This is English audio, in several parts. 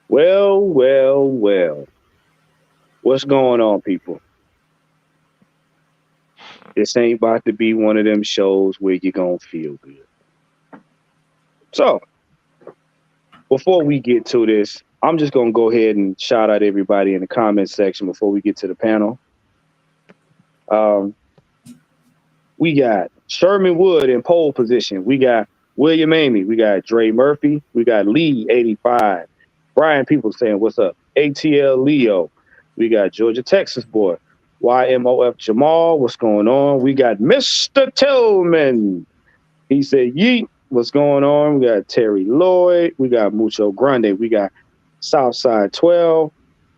Well, well, well. What's going on, people? This ain't about to be one of them shows where you're going to feel good. So, before we get to this, I'm just going to go ahead and shout out everybody in the comment section before we get to the panel. Um, we got Sherman Wood in pole position. We got William Amy. We got Dre Murphy. We got Lee 85. Brian People saying, what's up? ATL Leo. We got Georgia, Texas boy. YMOF Jamal. What's going on? We got Mr. Tillman. He said, yeet. What's going on? We got Terry Lloyd. We got Mucho Grande. We got Southside 12.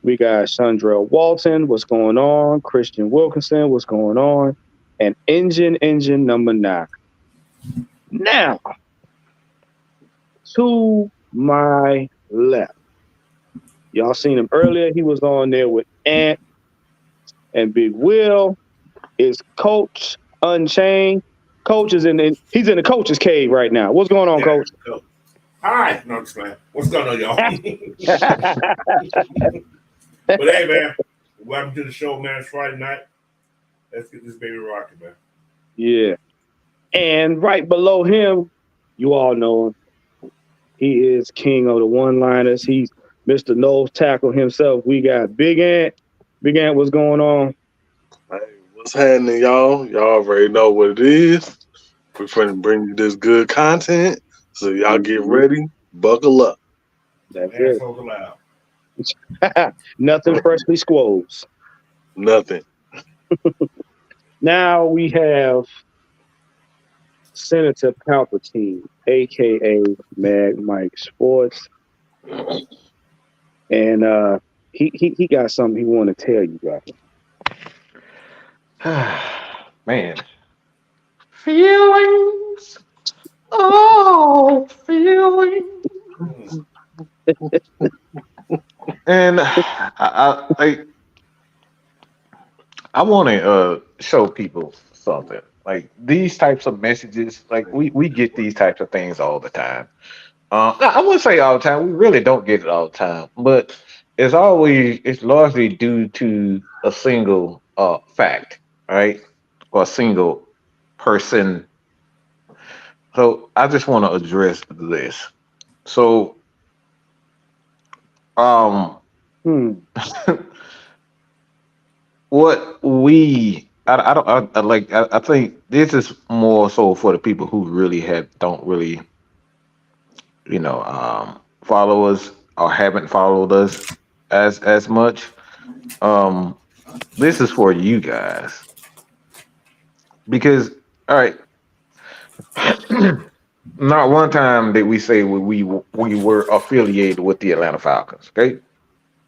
We got Chandra Walton. What's going on? Christian Wilkinson. What's going on? And engine number 9. Now, to my left. Y'all seen him earlier. He was on there with Ant and Big Will. Is Coach Unchained. Coach is he's in the coach's cave right now. What's going on, Coach? Hi. No, I'm just playing. What's going on, y'all? But hey, man, welcome to the show, man. It's Friday night. Let's get this baby rocking, man. Yeah. And right below him, you all know him. He is king of the one-liners. He's Mr. Nose Tackle himself. We got Big Ant. Big Ant, what's going on? Hey, what's happening, y'all? Y'all already know what it is. We're finna bring you this good content. So y'all get ready. Buckle up. That's Assholes allowed. it. Nothing freshly squoze. Nothing. Now we have Senator Palpatine, a.k.a. Mad Mike Sports. And he got something he want to tell you guys. Man. Feelings. Oh, feelings. And I want to show people something. Like these types of messages, like we get these types of things all the time. I wouldn't say all the time. We really don't get it all the time, but it's largely due to a single fact, right, or a single person. So I just want to address this. So, what I think this is more so for the people who really don't really follow us or haven't followed us as much. This is for you guys because all right, not one time did we say we were affiliated with the Atlanta Falcons. Okay,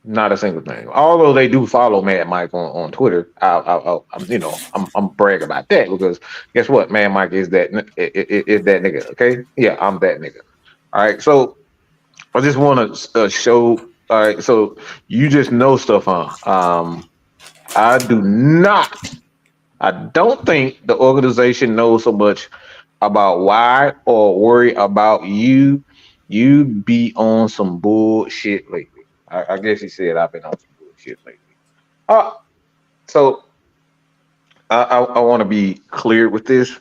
not a single thing. Although they do follow Mad Mike on Twitter, I'm bragging about that because guess what? Mad Mike is is that nigga. Okay, yeah, I'm that nigga. All right, so I just want to show. All right, so you just know stuff, huh? I do not. I don't think the organization knows so much about why or worry about you. You be on some bullshit lately. I guess he said I've been on some bullshit lately. So I want to be clear with this.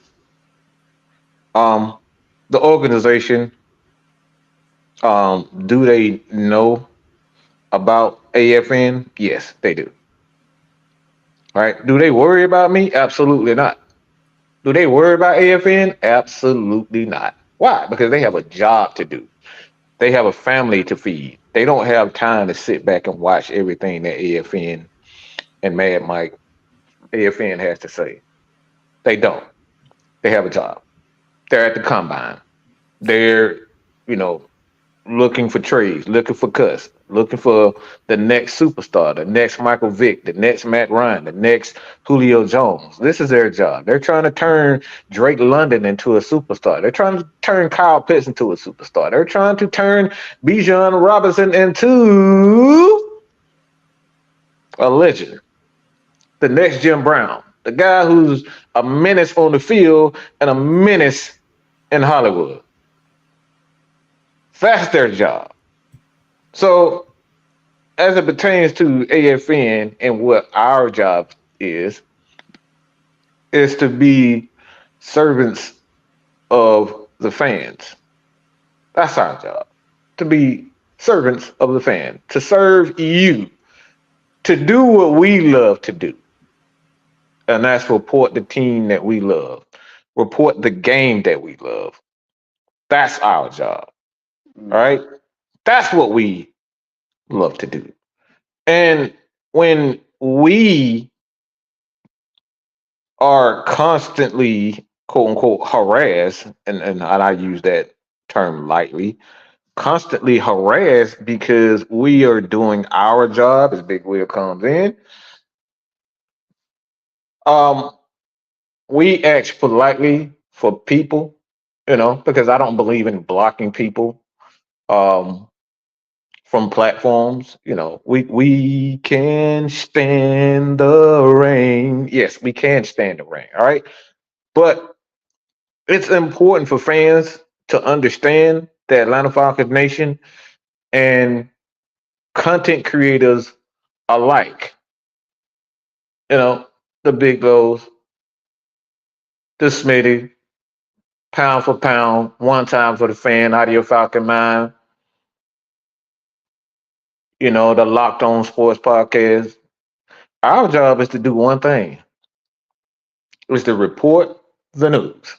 The organization, do they know about AFN? Yes, they do. All right. Do they worry about me? Absolutely not. Do they worry about AFN? Absolutely not. Why? Because they have a job to do. They have a family to feed. They don't have time to sit back and watch everything that AFN and Mad Mike AFN has to say. They don't. They have a job. They're at the combine. They're, looking for trades, looking for cuts, looking for the next superstar, the next Michael Vick, the next Matt Ryan, the next Julio Jones. This is their job. They're trying to turn Drake London into a superstar. They're trying to turn Kyle Pitts into a superstar. They're trying to turn Bijan Robinson into a legend. The next Jim Brown, the guy who's a menace on the field and a menace in Hollywood. That's their job. So as it pertains to AFN and what our job is to be servants of the fans. That's our job. To be servants of the fan, to serve you, to do what we love to do. And that's report the team that we love, report the game that we love. That's our job. All right. That's what we love to do. And when we are constantly, quote unquote, harassed, and I use that term lightly, constantly harassed because we are doing our job as Big Will comes in. Um, we ask politely for people, because I don't believe in blocking people um, from platforms. We can stand the rain. Yes, we can stand the rain. All right, but it's important for fans to understand the Atlanta Falcons nation and content creators alike. You know, the big lows, the Smitty, pound for pound, one time for the fan, out of your Falcon mind. The Locked On Sports Podcast. Our job is to do one thing: is to report the news.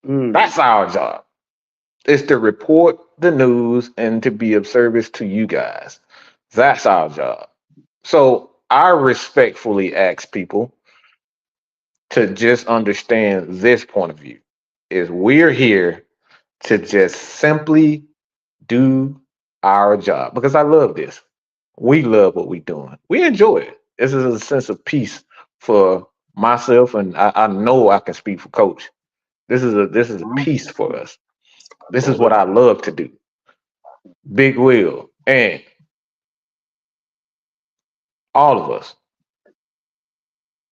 That's our job. Is to report the news and to be of service to you guys. That's our job. So I respectfully ask people to just understand this point of view: is we're here to just simply do our job, because I love this. We love what we're doing. We enjoy it. This is a sense of peace for myself, and I know I can speak for Coach. This is a peace for us. This is what I love to do. Big Will and all of us.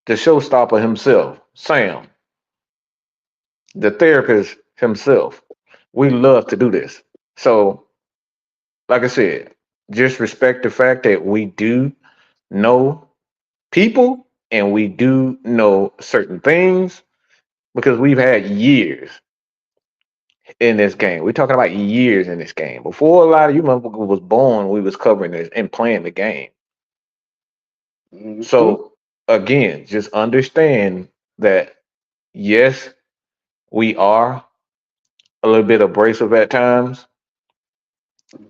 The showstopper himself, Sam, the therapist himself. We love to do this. So, like I said, just respect the fact that we do know people and we do know certain things because we've had years in this game. We're talking about years in this game. Before a lot of you motherfuckers was born, we was covering this and playing the game. So again, just understand that yes, we are a little bit abrasive at times,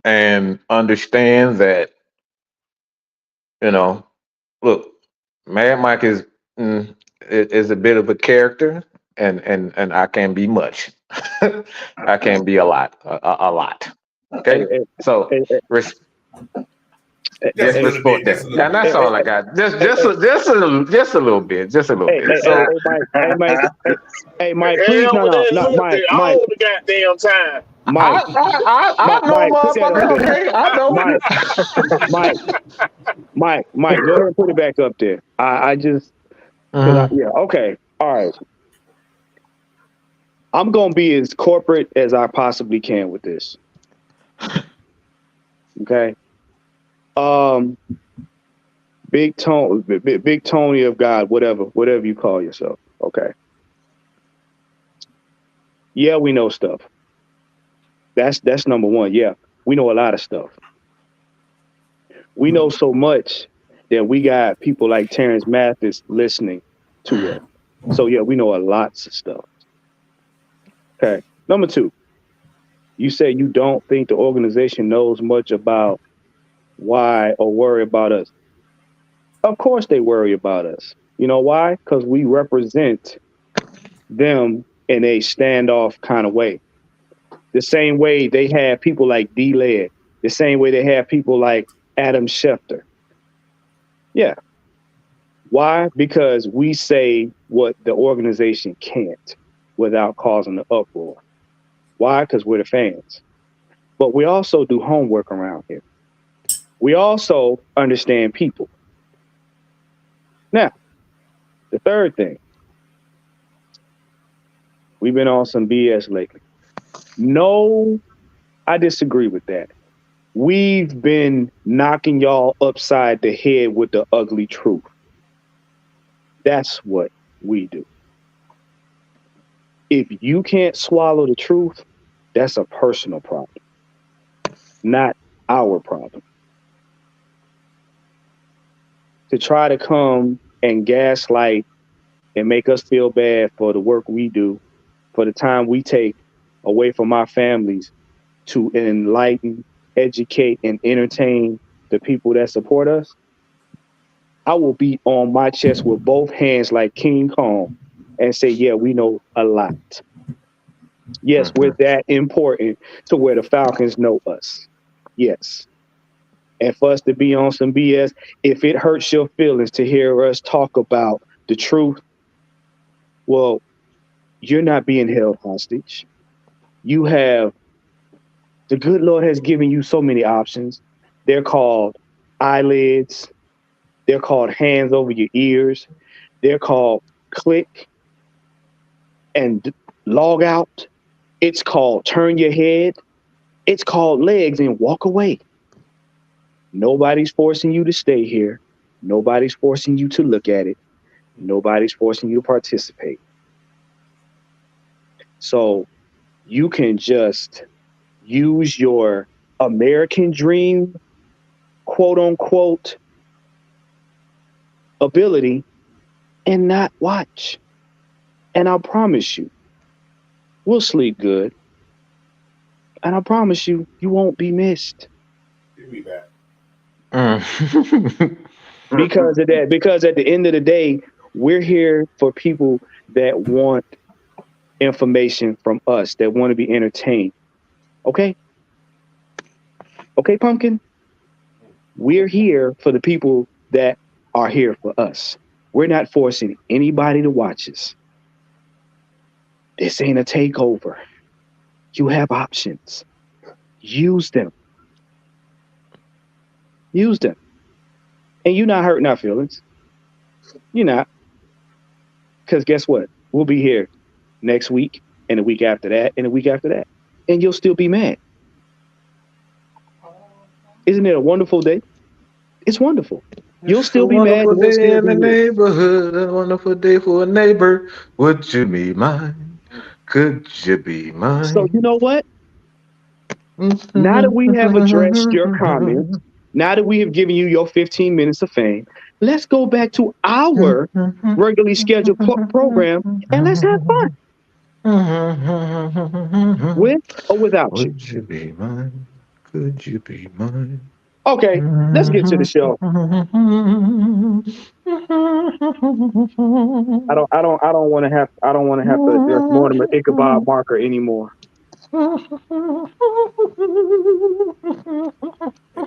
and understand that, look, Mad Mike is a bit of a character, and I can be much. I can be a lot, a lot. Okay, so res- Just just a little bit. respect Just that, a little and that's bit. all I got. Just a little bit, just a little bit. So, Mike, please, Hell no, with no, that no, little Mike, bit Mike, all the goddamn time. Mike, I know, Mike, put that up motherfucker. there. Okay, I know. Mike, Mike, Mike, go ahead and put it back up there. I just, Mhm. yeah, okay, all right. I'm gonna be as corporate as I possibly can with this. Okay. Um, Big Tony of God, whatever you call yourself. Okay. Yeah, we know stuff. That's number one. Yeah, we know a lot of stuff. We know so much that we got people like Terrence Mathis listening to us. So yeah, we know a lots of stuff. Okay. Number two, you say you don't think the organization knows much about why or worry about us. Of course they worry about us. You know why? Because we represent them in a standoff kind of way. The same way they have people like D Led, the same way they have people like Adam Schefter. Yeah. Why? Because we say what the organization can't without causing an uproar. Why? Because we're the fans. But we also do homework around here. We also understand people. Now, the third thing, we've been on some BS lately. No, I disagree with that. We've been knocking y'all upside the head with the ugly truth. That's what we do. If you can't swallow the truth, that's a personal problem, not our problem. To try to come and gaslight and make us feel bad for the work we do, for the time we take away from our families to enlighten, educate, and entertain the people that support us, I will be on my chest with both hands like King Kong and say, yeah, we know a lot. Yes, we're that important to where the Falcons know us. Yes. And for us to be on some BS, if it hurts your feelings to hear us talk about the truth, well, you're not being held hostage. You have, the good Lord has given you so many options. They're called eyelids, they're called hands over your ears, they're called click and log out. It's called turn your head. It's called legs and walk away. Nobody's forcing you to stay here. Nobody's forcing you to look at it. Nobody's forcing you to participate. So you can just use your American dream, quote unquote, ability and not watch. And I promise you, we'll sleep good. And I promise you, you won't be missed. Give me that. Because of that. Because at the end of the day, we're here for people that want information from us, that want to be entertained. Okay? Okay, Pumpkin? We're here for the people that are here for us. We're not forcing anybody to watch us. This ain't a takeover. You have options. Use them. Use them. And you're not hurting our feelings. You're not. Because guess what? We'll be here next week and the week after that and the week after that. And you'll still be mad. Isn't it a wonderful day? It's wonderful. You'll It's a still be mad wonderful and we'll day still in be the here. neighborhood. A wonderful day for a neighbor. Would you be mine? Could you be So you mine? know what? Now that we have addressed your comments, now that we have given you your 15 minutes of fame, let's go back to our regularly scheduled program and let's have fun with or without you. Would you be mine? Could you be mine? Okay, let's get to the show. I don't want to have to address Mortimer Ichabod Marker anymore. And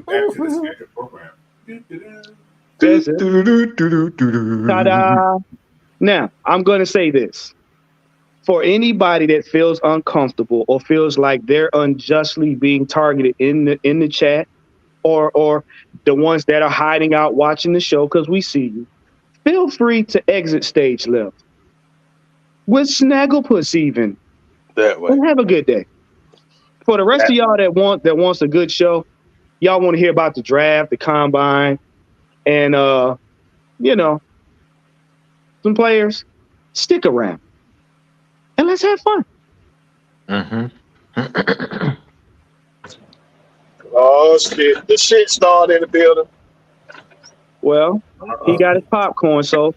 back to the scheduled program. Do-do-do. That's it. Ta-da! Now, I'm going to say this. For anybody that feels uncomfortable or feels like they're unjustly being targeted in the chat, or the ones that are hiding out watching the show because we see you, feel free to exit stage left with Snagglepuss even, That way. and have a good day. For the rest of y'all that wants a good show, y'all want to hear about the draft, the combine, and you know, some players, stick around and let's have fun. Oh shit! The shit started in the building. Well, he got his popcorn, so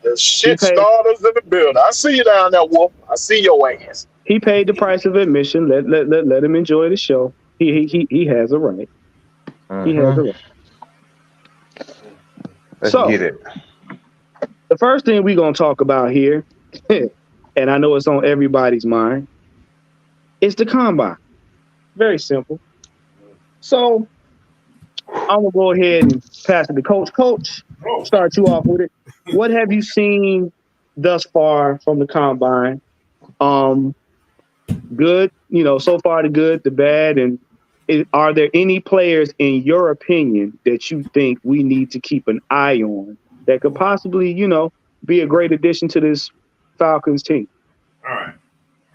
The he shit paid starters in the building. I see you down there, Wolf. I see your ass. he paid the price of admission. Let him enjoy the show. He has a right. He has a right. Let's So get it. the first thing we're gonna talk about here, and I know it's on everybody's mind, is the combine. Very simple. So I'm gonna go ahead and pass it to Coach. Coach, Oh, start you off with it. What have you seen thus far from the combine? Um, Good, so far the good, the bad, and are there any players in your opinion that you think we need to keep an eye on that could possibly, be a great addition to this Falcons team? all right.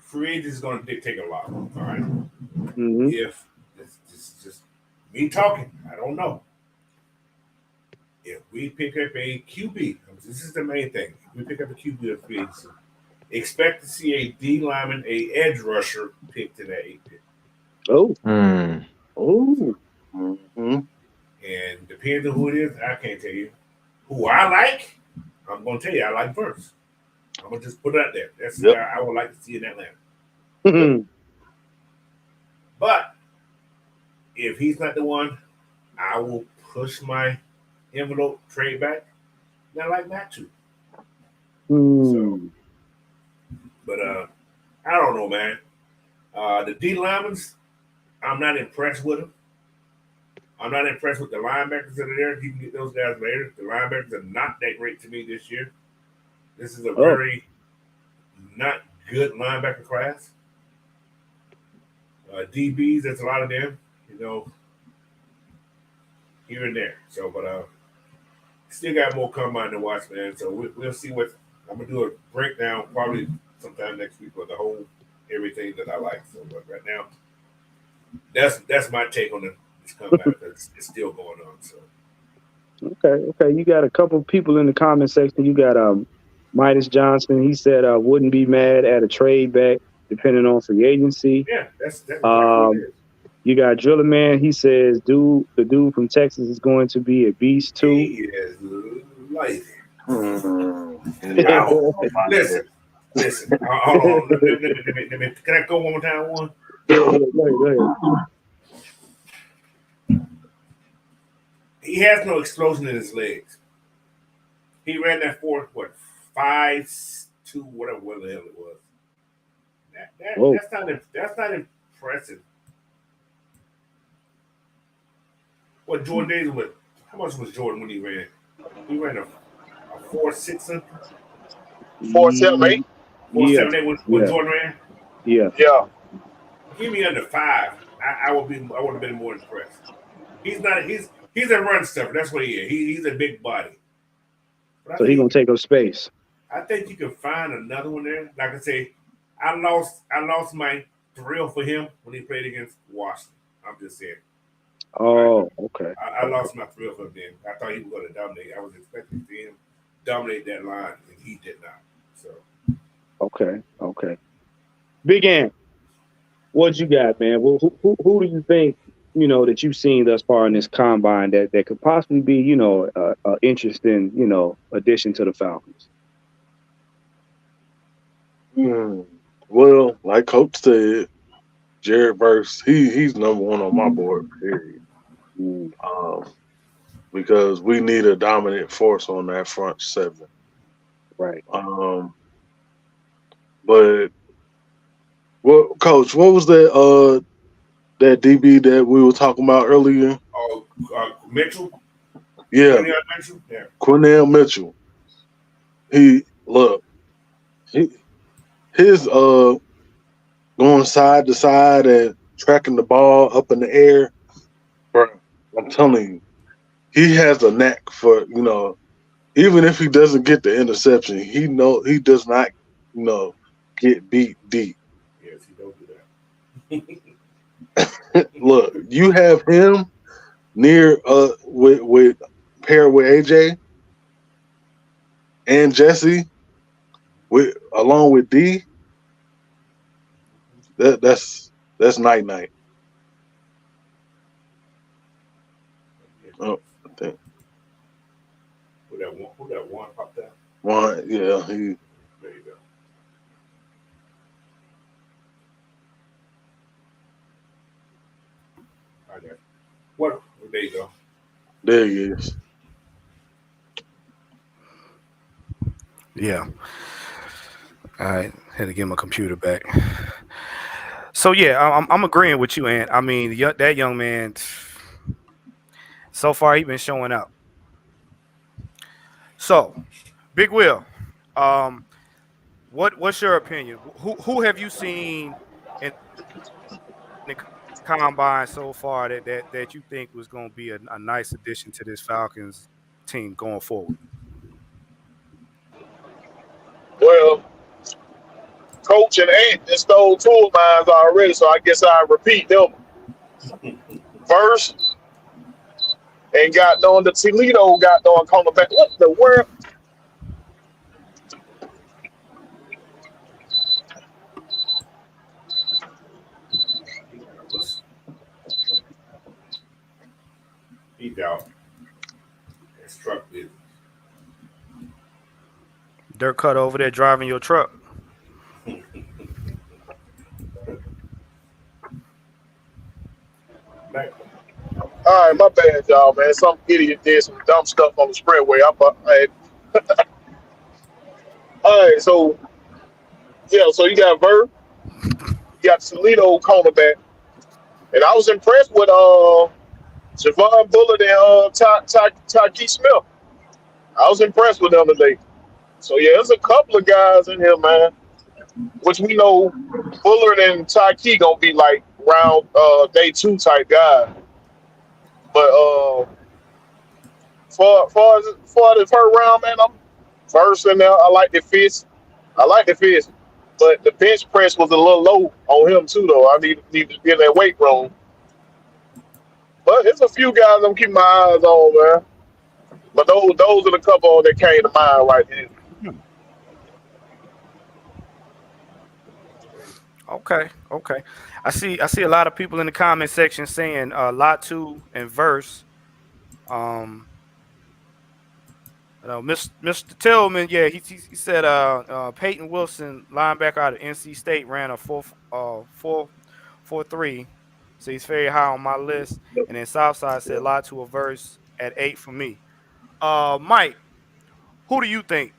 Free agent is going to dictate a lot. All right. Mm-hmm. If this just Me talking, I don't know. If we pick up a QB, this is the main thing. If we pick up a QB of free agency, expect to see a D lineman, a edge rusher picked in that 8 pick. Oh, Mm. oh, Mm-hmm. And depends on who it is, I can't tell you. Who I like, I'm going to tell you, I like first. I'm going to just put it out there. That's the guy I would like to see in Atlanta. But if he's not the one, I will push my envelope, trade back, and I like that too. So, but I don't know, man. The D linemen, I'm not impressed with them. I'm not impressed with the linebackers that are there. You can get those guys later. The linebackers are not that great to me this year. This is a very not good linebacker class. DBs, there's a lot of them, here and there. So, but still got more combine to watch, man. So we'll see what I'm gonna do a breakdown probably sometime next week of the whole everything that I like. So, but right now, that's my take on this combine because it's still going on. So. Okay. You got a couple people in the comment section. You got Midas Johnson. He said wouldn't be mad at a trade back depending on free agency. Yeah, that's exactly what it is. You got Driller Man. He says, the dude from Texas is going to be a beast too. He is lazy. Listen. Hold on. Let me, can I go one more time? One. Go ahead. He has no explosion in his legs. He ran that 5.2, whatever the hell it was. That's not impressive. What Jordan Davis was? How much was Jordan when he ran? He ran a 4.6 something. 4.78. 4.78 when Jordan ran. Yeah. Give me under 5. I would have been more impressed. He's not. He's a run stuffer. That's what he is. He's a big body. So he's gonna take up space. I think you can find another one there. Like I say, I lost my thrill for him when he played against Washington. I'm just saying. Oh, okay. I lost my thrill for him then. I thought he was going to dominate. I was expecting to see him dominate that line, and he did not. So. Okay. Big Ant, what you got, man? Well, who do you think that you've seen thus far in this combine that could possibly be an interesting addition to the Falcons? Well, like Coach said, Jared Verse, he's number one on my board, period. Because we need a dominant force on that front seven. Right. But Coach, what was that DB that we were talking about earlier? Mitchell? Yeah. Quinnell Mitchell. His going side to side and tracking the ball up in the air, bro, I'm telling you, he has a knack for, even if he doesn't get the interception, he does not, get beat deep. Yes, he don't do that. Look, you have him near with paired with AJ and Jesse along with D. That's night. Oh, I think. Who that one popped out? One, yeah, There you go. Okay. What? There you go. There he is. Yeah. All right. Had to get my computer back. So yeah, I'm agreeing with you, Ant. I mean, that young man. So far, he's been showing up. So, Big Will, what's your opinion? Who have you seen in the combine so far that you think was going to be a nice addition to this Falcons team going forward? Well, Coach and Ant just stole two of mine already, so I guess I repeat them. First, and got on the Toledo got on cornerback. What the world? He's out. It's truck business. Dirt cut over there driving your truck. Like, All right, my bad, y'all, man. Some idiot did some dumb stuff on the spreadway. All right, so yeah, so you got Verb, you got Toledo cornerback, and I was impressed with Javon Bullard and Tyke Smith. I was impressed with them today. So yeah, there's a couple of guys in here, man, which we know Bullard and Tyke gonna be like round day two type guys. But for the first round, man, I'm first in there. I like the fist. I like the fist. But the bench press was a little low on him too, though. I need to get in that weight room. But there's a few guys I'm keeping my eyes on, man. But those are the couple that came to mind right here. Okay. I see a lot of people in the comment section saying Latu and Verse. Mr. Tillman, yeah, he said Peyton Wilson, linebacker out of NC State, ran a 4.3, so he's very high on my list. And then Southside said Latu or Verse at 8 for me. Mike, who do you think?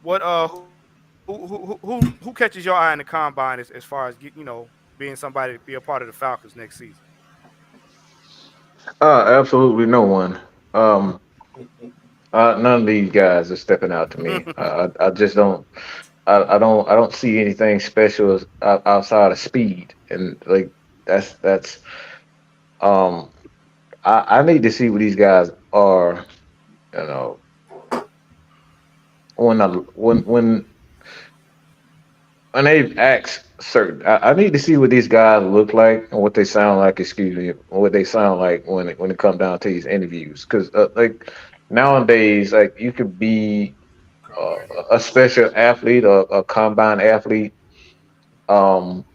What who catches your eye in the combine as far as being somebody to be a part of the Falcons next season? Absolutely no one. Um, none of these guys are stepping out to me. I just don't. I don't see anything special outside of speed, and like that's. Um, I need to see what these guys are. You know, when I when they ask certain, I need to see what these guys look like and what they sound like. Excuse me, what they sound like when it comes down to these interviews. Because like nowadays, like you could be uh, a special athlete or a combine athlete,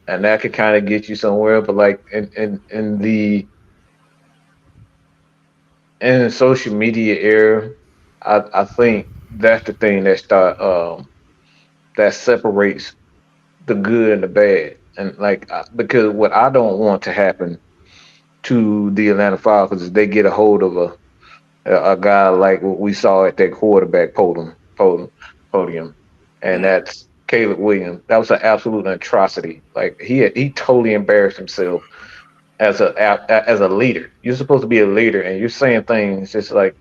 and that could kind of get you somewhere. But like in the social media era, I think that's the thing that separates the good and the bad. And like because what I don't want to happen to the Atlanta Falcons is they get a hold of a guy like what we saw at that quarterback podium, and mm, that's Caleb Williams. That was an absolute atrocity. Like he totally embarrassed himself as a leader. You're supposed to be a leader, and you're saying things just like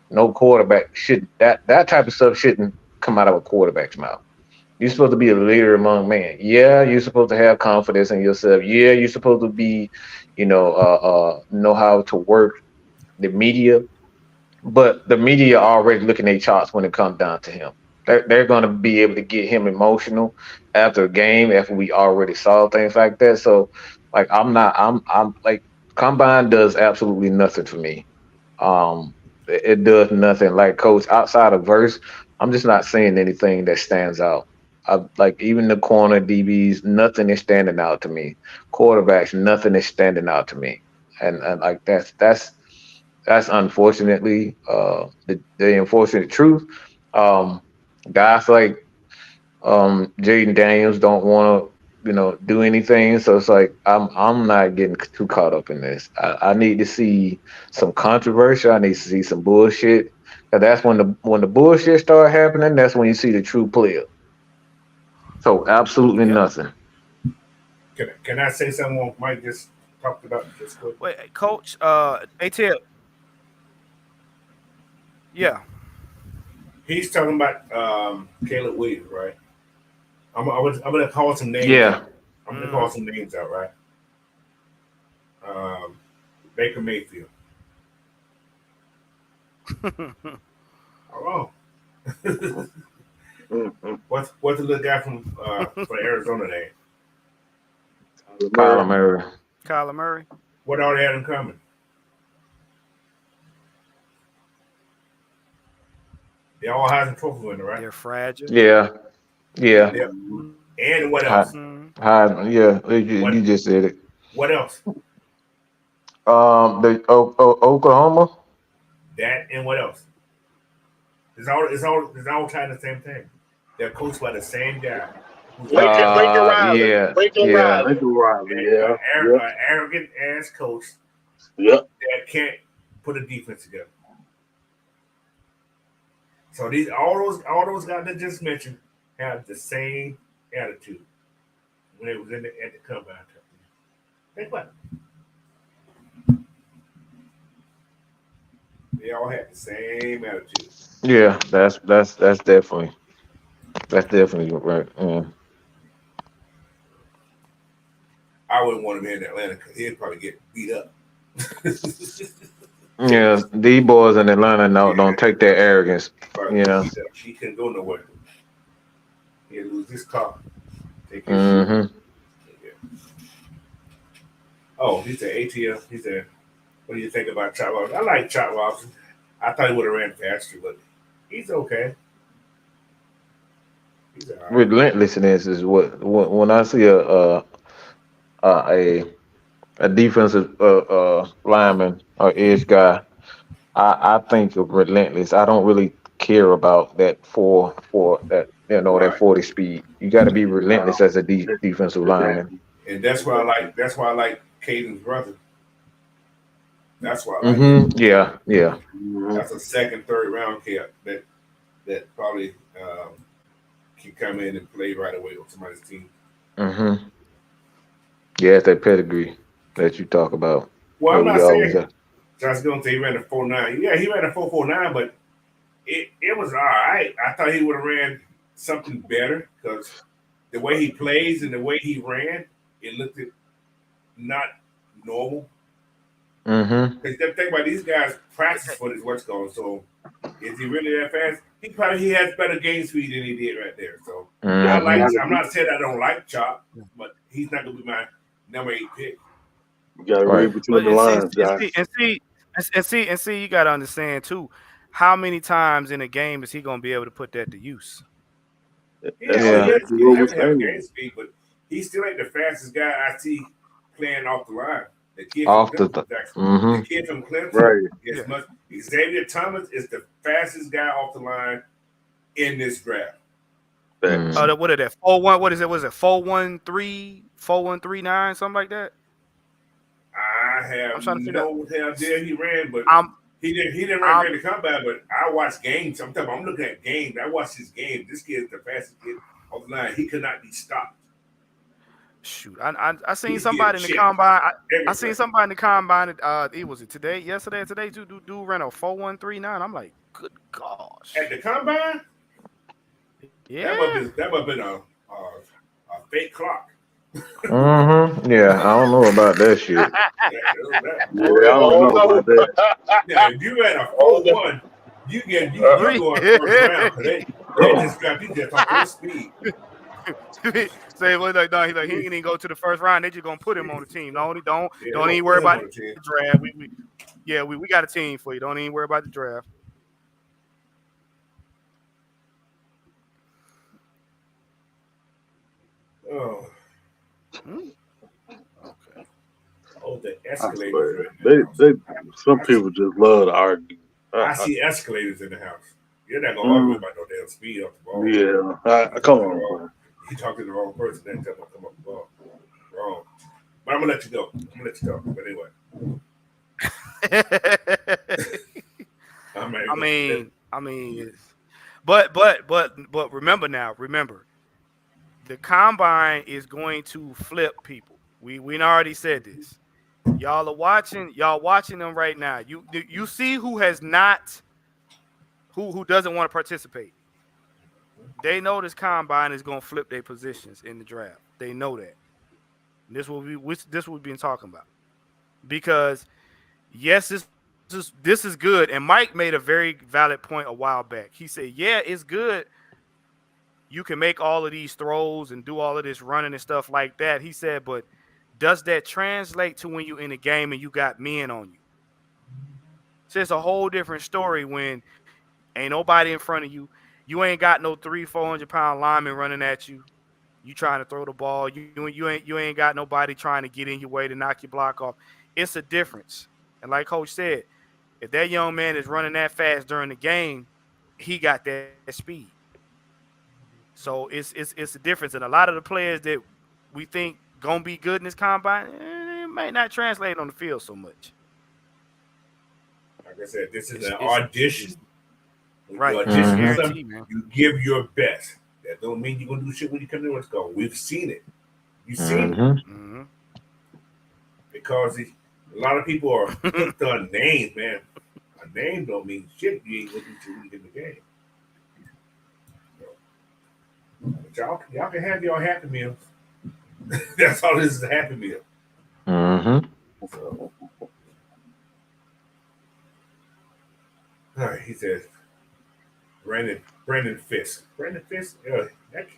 no quarterback should that type of stuff shouldn't come out of a quarterback's mouth. You're supposed to be a leader among men. Yeah, you're supposed to have confidence in yourself. Yeah, you're supposed to be, know how to work the media, but the media are already looking at charts when it comes down to him. They're going to be able to get him emotional after a game, after we already saw things like that. So, like, I'm like, combine does absolutely nothing for me. It does nothing. Like, coach, outside of verse, I'm just not seeing anything that stands out. Like even the corner DBs, nothing is standing out to me. Quarterbacks, nothing is standing out to me. And like that's unfortunately the unfortunate truth. Um, guys like Jaden Daniels don't want to do anything, so it's like I'm not getting too caught up in this. I need to see some controversy. I need to see some bullshit. 'Cause that's when the bullshit start happening. That's when you see the true player. So absolutely Yep. nothing. can I say something what Mike just talked about just quick? Wait, Coach, ATL, yeah. He's talking about Caleb Williams, right? I'm gonna call some names Yeah. out. I'm gonna call Mm. some names out, right? Um, Baker Mayfield. How wrong? Mm-hmm. What's the little guy from Arizona name? Kyler Murray. Kyler Murray. What all they had in common? They all Heisman Trophy winner, right? They're fragile. Yeah, yeah. Yep. And what Hi, else? hi, yeah. You What just said it. what else? The Oklahoma. That and what else? It's all kind of the same thing. They're coached by the same guy who's a Lincoln Riley. Yeah, Lincoln yeah. Riley. Lincoln Riley, yeah. Yep. arrogant ass coach Yep. that can't put a defense together. So these all those guys that just mentioned have the same attitude when they was at the combine. Think about it. They all had the same attitude. Yeah, that's definitely right. Yeah. I wouldn't want him in Atlanta because he'd probably get beat up. Yeah, these boys in Atlanta don't take that arrogance. Probably get Yeah. beat up. He couldn't go nowhere. He'd lose his car, take his shoe. Mm-hmm. Yeah. Oh, he's an ATL. He's a. What do you think about Chop Robinson? I like Chop Robinson. I thought he would have ran faster, but he's okay. He's all right. Relentlessness is what when I see a a defensive lineman or edge guy, I think of relentless. I don't really care about that for that that Right. 40 speed. You got to be relentless Um, as a defensive lineman. exactly. And that's why I like. That's why I like Caden's brother. That's why I like him. Yeah, yeah. Mhm. That's a second, third round kid that probably can come in and play right away on somebody's team. hmm Yeah, it's that pedigree that you talk about. Well, That I'm we not always saying have. Josh Gillette he ran a 4.9. Yeah, he ran a 4.49, but it was all right. I thought he would have ran something better because the way he plays and the way he ran, it looked not normal. hmm Because the thing about these guys practice for this what's going. So is he really that fast? He has better game speed than he did right there. So I You like. hmm gotta I'm not saying I don't like Chop, but he's not gonna be my number 8 pick. you gotta Right. read between But the lines, Josh. you got to understand too, how many times in a game is he going to be able to put that to use? Yeah, That's oh, he Yeah. has exactly what we're definitely have game saying. speed, but he still ain't the fastest guy I see playing off the line. The kid from Off the. Clemson, actually. Mm-hmm. The kid from Clemson Right. is Yeah. much. Xavier Thomas is the fastest guy off the line in this draft. Facts. Mm. What are that? 4-1, what is it? Was it 4-1-3, 4-1-3-9, something like that? I I'm have trying to figure out. no idea he ran, but I'm he didn't run I'm great to combat. But I watched games. I'm looking at games. I watched his game. This kid is the fastest kid off the line. He could not be stopped. shoot. I seen He's getting somebody in the chipped combine. I seen everywhere. somebody in the combine. It was it today, yesterday, or today. Dude ran a 4-1-3-9. I'm like, good gosh. At the combine, Yeah. that might have been a fake clock. Yeah, I don't know about that shit. Yeah, I I don't know don't about know. that. Now, if you had a Oh, 4-1, you Three. going first round because they just got you just on full speed. Say well, like, no, he ain't even go to the first round. They just gonna put him on the team. Don't Yeah, they don't gonna even put worry him about on the team. the draft. We got a team for you. Don't even worry about the draft. Oh, Hmm? Okay. oh, the I escalators swear. are in the They house. some I see, people just love to argue. I see escalators in the house. You're not gonna argue Mm, about no damn speed off the ball. yeah. You Come talking to the on, wrong. bro. You talking to the wrong person. Next time I come up the ball. Wrong. But I'm gonna let you go. I'm gonna let you talk. But anyway, I'm not I even gonna. mean, I mean, but remember, the combine is going to flip people. We already said this. Y'all watching them right now. You see who has not who doesn't want to participate. They know this combine is going to flip their positions in the draft. They know that. And this what we've been talking about. Because yes, this is good. And Mike made a very valid point a while back. He said, "Yeah, it's good. You can make all of these throws and do all of this running and stuff like that." He said, "But does that translate to when you in a game and you got men on you?" So it's a whole different story when Ain't nobody in front of you. You ain't got no 300-400-pound lineman running at you. You trying to throw the ball. You ain't got nobody trying to get in your way to knock your block off. It's a difference. And like Coach said, if that young man is running that fast during the game, he got that speed. So it's a difference. And a lot of the players that we think gonna be good in this combine, it might not translate on the field so much. Like I said, this is an It's audition. When you right. It's audition for Mhm. something, guaranteed, man. you give your best. That don't mean you're gonna do shit when you come in. Let's go. We've seen it. You've seen it Mhm. Mm-hmm. because a lot of people are hooked on names, man. A name don't mean shit. You ain't gonna do shit when you get in the game. But y'all can have your Happy Meals. That's all this is, a Happy Meal. Mhm. So, all right, he says Brandon Fisk. Brandon Fisk,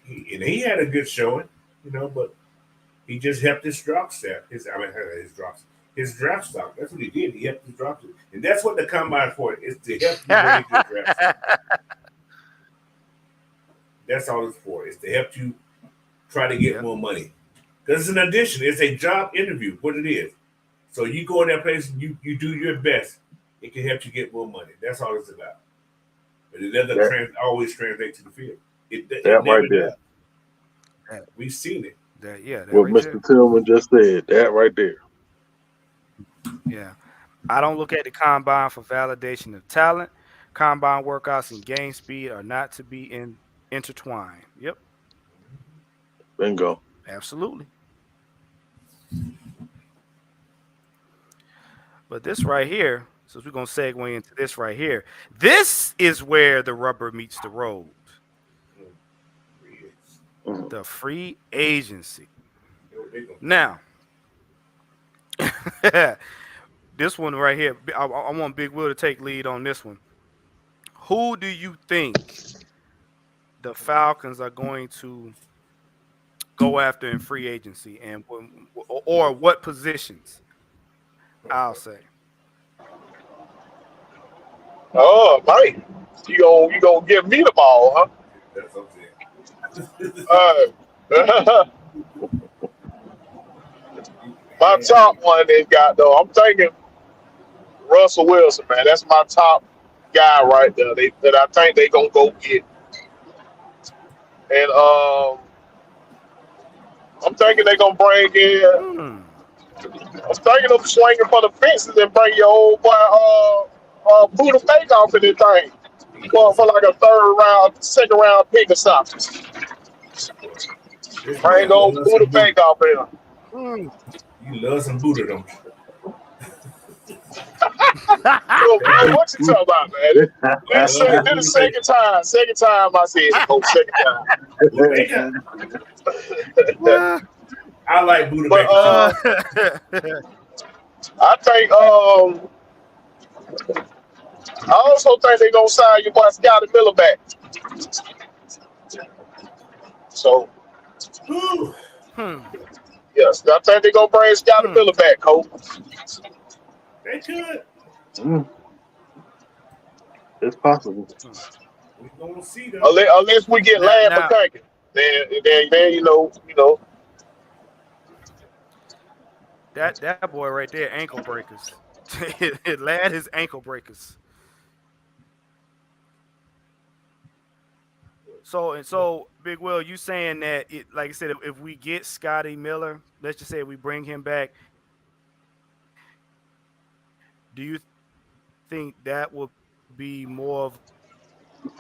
he had a good showing, but he just helped his drop staff. His draft stock. That's what he did. He helped his drop stock. And that's what the combine for is to help you raise your draft stock. That's all it's for. Is to help you try to get Yeah. more money. Because it's an addition. It's a job interview, what it is. So you go in that place and you do your best. It can help you get more money. That's all it's about. But it doesn't always translate to the field. It That right never there. does. We've seen it. That What right Mr. there. Tillman just said. That right there. Yeah. I don't look at the combine for validation of talent. Combine workouts and game speed are not to be intertwined. Yep, Bingo. absolutely. But this right here, since we're gonna segue into this right here, this is where the rubber meets the road. Mhm. The free agency. They gonna Now, this one right here, I want Big Will to take lead on this one. Who do you think the Falcons are going to go after in free agency, and or what positions? I'll say. Oh, Mike, you gonna give me the ball, huh? That's what I'm saying. My top one they got though. I'm thinking Russell Wilson, man. That's my top guy right there. That I think they gonna go get. And I'm thinking they gonna bring in. Hmm. I'm thinking of swinging for the fences and bring your old boy Buddha Fake off in this thing for like a third round, second round pick or something. This Bring man old loves Buddha some Buddha. Fake off in. Hmm. You love some Buddha, don't you? Yo, That bro, Buddha, what you talking about, man? you Let's say love that this the Buddha face. second time I said it, coach. Second time. Buddha Baker. Well, I like Buddha But Baker too. I think I also think they gonna sign your boy Scotty Miller back. So Whew. hmm. yes, I think they gonna bring Scotty Hmm. Miller back, coach. They could. Mm, it's possible. Hmm. We're gonna see though. Unless we get Now, Lad now McCunkey, then you know. that boy right there, ankle breakers. Lad is ankle breakers. So, Big Will, you saying that like I said, if we get Scotty Miller, let's just say we bring him back, do you think that will be more of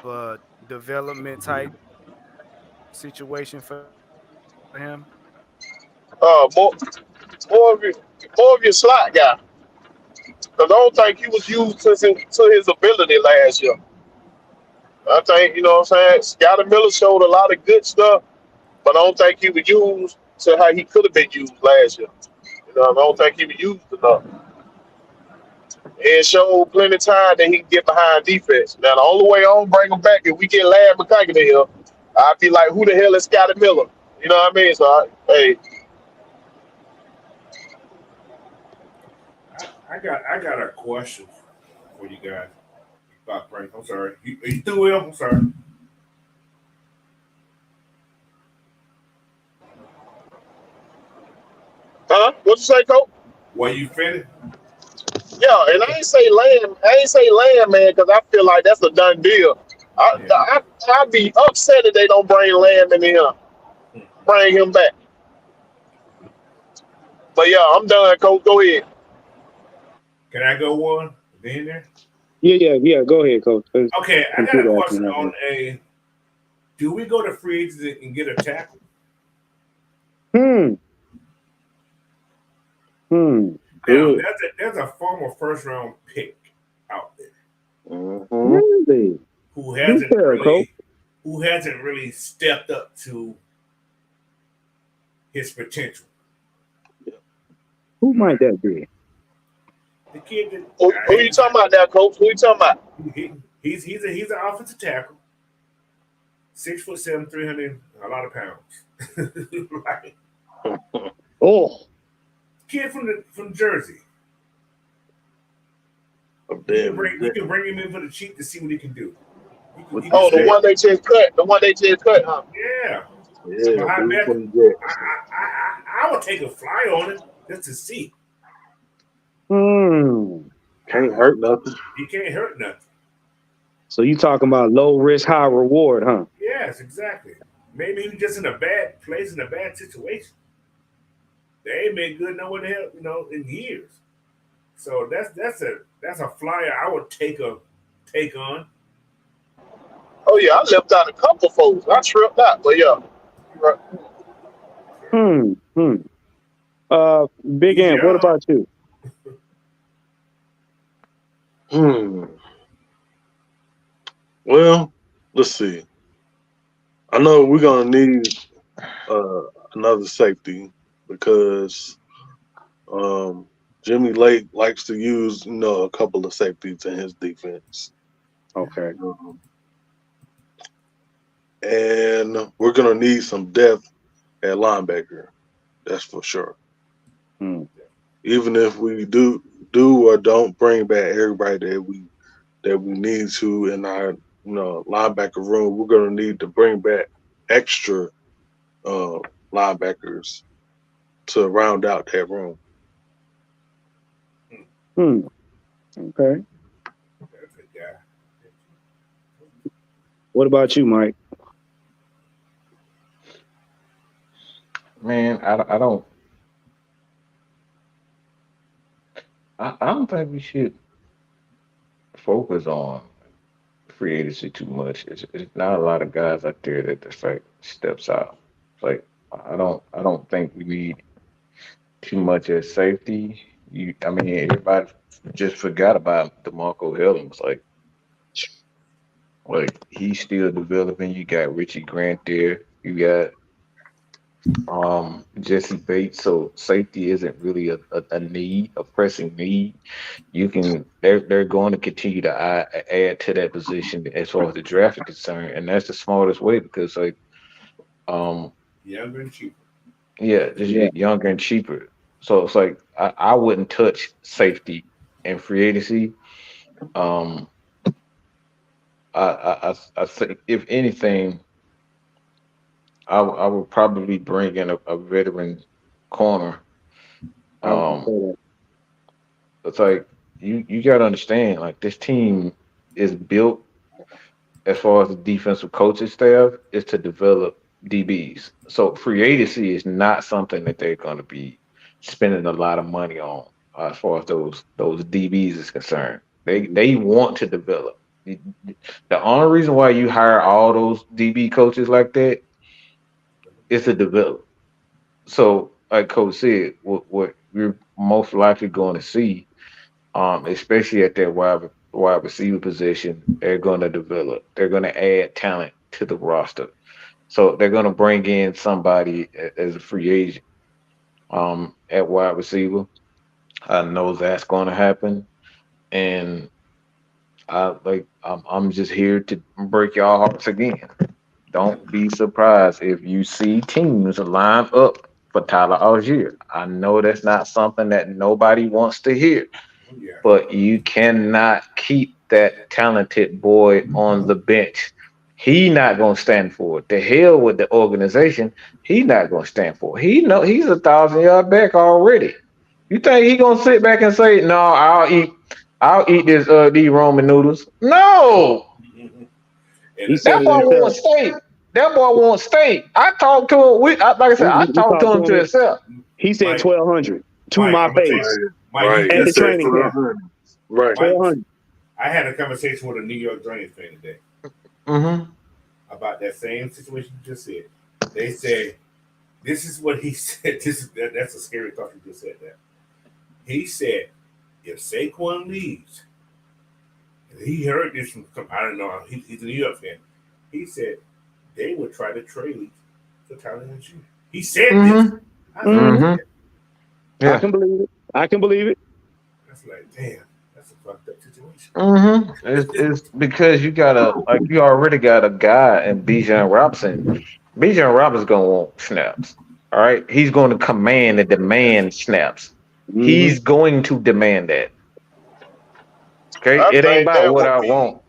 a development type situation for him? More more of your slot guy. Cause I don't think he was used to his ability last year. I think, you know what I'm saying? Scotty Miller showed a lot of good stuff, but I don't think he was used to how he could have been used last year. You know, I don't think he was used enough. And showed plenty of time that he can get behind defense. Now, the only way I'm bring him back if we get Lad McCunkey in here, I'd be like, who the hell is Scotty Miller? You know what I mean? So, hey, I got a question for you guys. Frank, I'm sorry. You threw him. I'm sorry. Huh? What you say, Coach? Well, you finished? Yeah, and I ain't say land, man, because I feel like that's a done deal. Yeah. I'd be upset if they don't bring Landman in here, bring him back. But yeah, I'm done, Coach. Go ahead. Can I go one? Then there? Yeah. Go ahead, coach. Let's Okay, I got a computer question acting out on here. a. Do we go to free agency and get a tackle? Hmm. Hmm. Now, Good. there's a former first round pick out there Mm-hmm. Really? who Do hasn't tell, coach. really who hasn't really stepped up to his potential. Who All might right, that be? the kid that Who you talking about now, Coach? Who you talking about? he's an offensive tackle, 6'7", 300, a lot of pounds. Right. Oh, Kid from Jersey. Oh, damn. You can bring him in for the cheap to see what he can do. What He you can Oh, the step say? one up. they just cut. The one they just cut, huh? Yeah. Yeah, Behind dude back, from the Jets. I would take a fly on it just to see. hmm. Can't hurt nothing. He can't hurt nothing. So you talking about low risk, high reward, huh? Yes, exactly. Maybe he was just in a bad place in a bad situation. They ain't been good nowhere the hell, in years. So that's a flyer I would take on. Oh yeah, I left out a couple folks. I tripped out, but yeah. You right. Hmm. Big He's Ant, what young. about you? Hmm. Well, let's see. I know we're gonna need uh, another safety because um, Jimmy Lake likes to use, a couple of safeties in his defense. Okay. Um, and we're gonna need some depth at linebacker. That's for sure. Hmm. Even if we do or don't bring back everybody that we need to in our linebacker room, we're gonna need to bring back extra uh, linebackers to round out that room. Hmm. Okay. That's a guy. What about you, Mike? Man, I don't think we should focus on free agency too much. It's not a lot of guys out there that the fact steps out. It's like I don't think we need too much at safety. I mean, everybody just forgot about DeMarco Hellings. Like he's still developing. You got Richie Grant there. You got Jesse Bates. So safety isn't really a need, a pressing need. They're going to continue to add to that position as far as the draft is concerned, and that's the smartest way because um Younger and cheaper. yeah, just Yeah. younger and cheaper. So it's like I wouldn't touch safety and free agency. Um, I think if anything, I would probably bring in a veteran corner. I was gonna Um, say that. it's like you got to understand, like this team is built as far as the defensive coaching staff is to develop DBs. So free agency is not something that they're going to be spending a lot of money on as far as those DBs is concerned. They want to develop. The only reason why you hire all those DB coaches like that is to develop. So, like Coach said, what we're most likely going to see, especially at that wide receiver position, they're going to develop. They're going to add talent to the roster. So they're going to bring in somebody as a free agent at wide receiver. I know that's going to happen, and I'm just here to break y'all hearts again. Don't be surprised if you see teams line up for Tyler Algier. I know that's not something that nobody wants to hear, Yeah. but you cannot keep that talented boy on the bench. He not gonna stand for it. The hell with the organization. He not gonna stand for it. He know he's 1,000 yard back already. You think he gonna sit back and say, "No, I'll eat these Roman noodles"? No, And He it, said that it boy himself. wants steak. That boy wants steak. I talked to him. Like I said, I We talked to talked him to to him. himself. He said Mike, 1,200 to Mike, my I'm gonna tell you, face Mike, Right. at He the said training camp. 1,200. Right. Mike, 1,200. I had a conversation with a New York Giants fan today Mm-hmm. about that same situation you just said. They said, "This is what he said." That's a scary thought. You just said that. He said, "If Saquon leaves, and he heard this from I don't know. He's a New York fan. He said they would try to trade for Tyler Jr." He said this. Mm-hmm. I was like, Mm-hmm. I Yeah. can believe it. I can believe it. that's like, damn, that's a fucked up situation. Mm-hmm. It's because you already got a guy in Bijan Robinson. Bijan Robinson's gonna want snaps. All right. He's going to command and demand snaps. Mm-hmm. He's going to demand that. Okay. I It ain't think about that what would I be. want.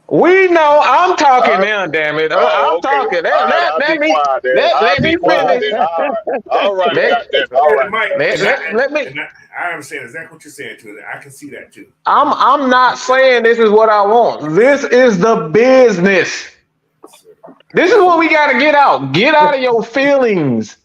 We know I'm talking I, now, damn it. oh, I'm okay. talking. All right, I'll be quiet then. Let I'll me be quiet finish. then. All right, Let, goddamn. All right. Mike, let me and I understand exactly what you're saying too. I can see that too. I'm not saying this is what I want. This is the business. This is what we gotta get out. Get out of your feelings.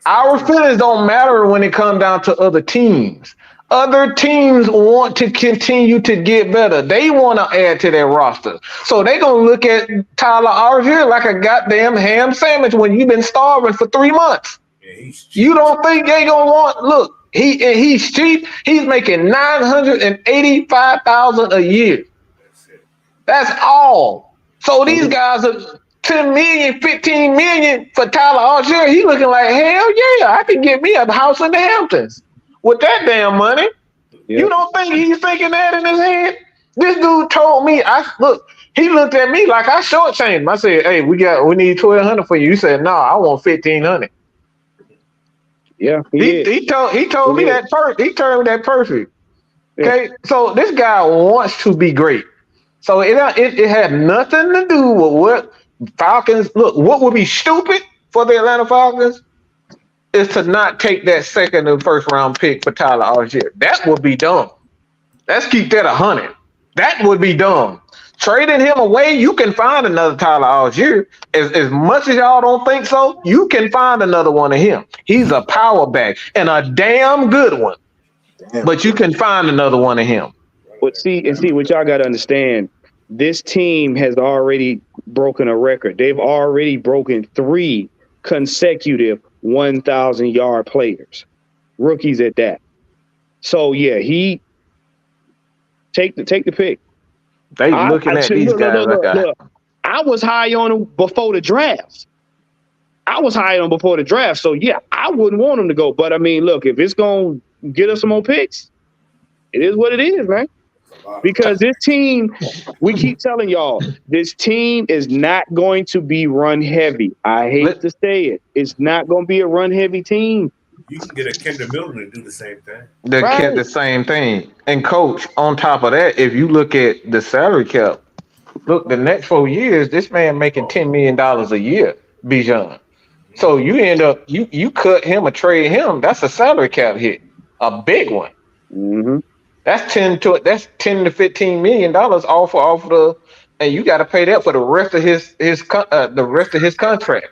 Our feelings don't matter when it comes down to other teams. Other teams want to continue to get better. They want to add to their roster. So they're going to look at Tyler Algier like a goddamn ham sandwich when you've been starving for 3 months. Yeah, he's cheap. You don't think they going to want, look, he's cheap. He's making $985,000 a year. That's it. That's all. So these guys are 10 million, 15 million for Tyler Algier. He looking like, hell yeah, I can get me a house in the Hamptons with that damn money. Yeah. You don't think he's thinking that in his head? This dude told me, he looked at me like I shortchanged him. I said, hey, we need 1,200 for you. He said, no, I want 1,500. Yeah. He told me that first. He told me that perfect. Yeah. Okay, so this guy wants to be great. So it had nothing to do with what Falcons look. What would be stupid for the Atlanta Falcons is to not take that second and first round pick for Tyler Algier. That would be dumb. Let's keep that 100. That would be dumb. Trading him away, you can find another Tyler Algier. As much as y'all don't think so, you can find another one of him. He's a power back and a damn good one. Damn. But you can find another one of him. But see what y'all got to understand. This team has already broken a record. They've already broken 3 consecutive 1,000-yard players, rookies at that. So yeah, he take the pick. They looking at these guys look. I was high on him before the draft. So yeah, I wouldn't want him to go. But I mean, look, if it's gonna get us some more picks, it is what it is, man. Because this team, we keep telling y'all, this team is not going to be run heavy. I hate to say it. It's not going to be a run heavy team. You can get a Kendra Milton and do the same thing. They kept the same thing. And coach, on top of that, if you look at the salary cap, look, the next 4 years, this man making $10 million a year, Bijan. So you end up you cut him or trade him. That's a salary cap hit, a big one. Mm-hmm. That's 10 to $15 million off the, and you got to pay that for the rest of his contract.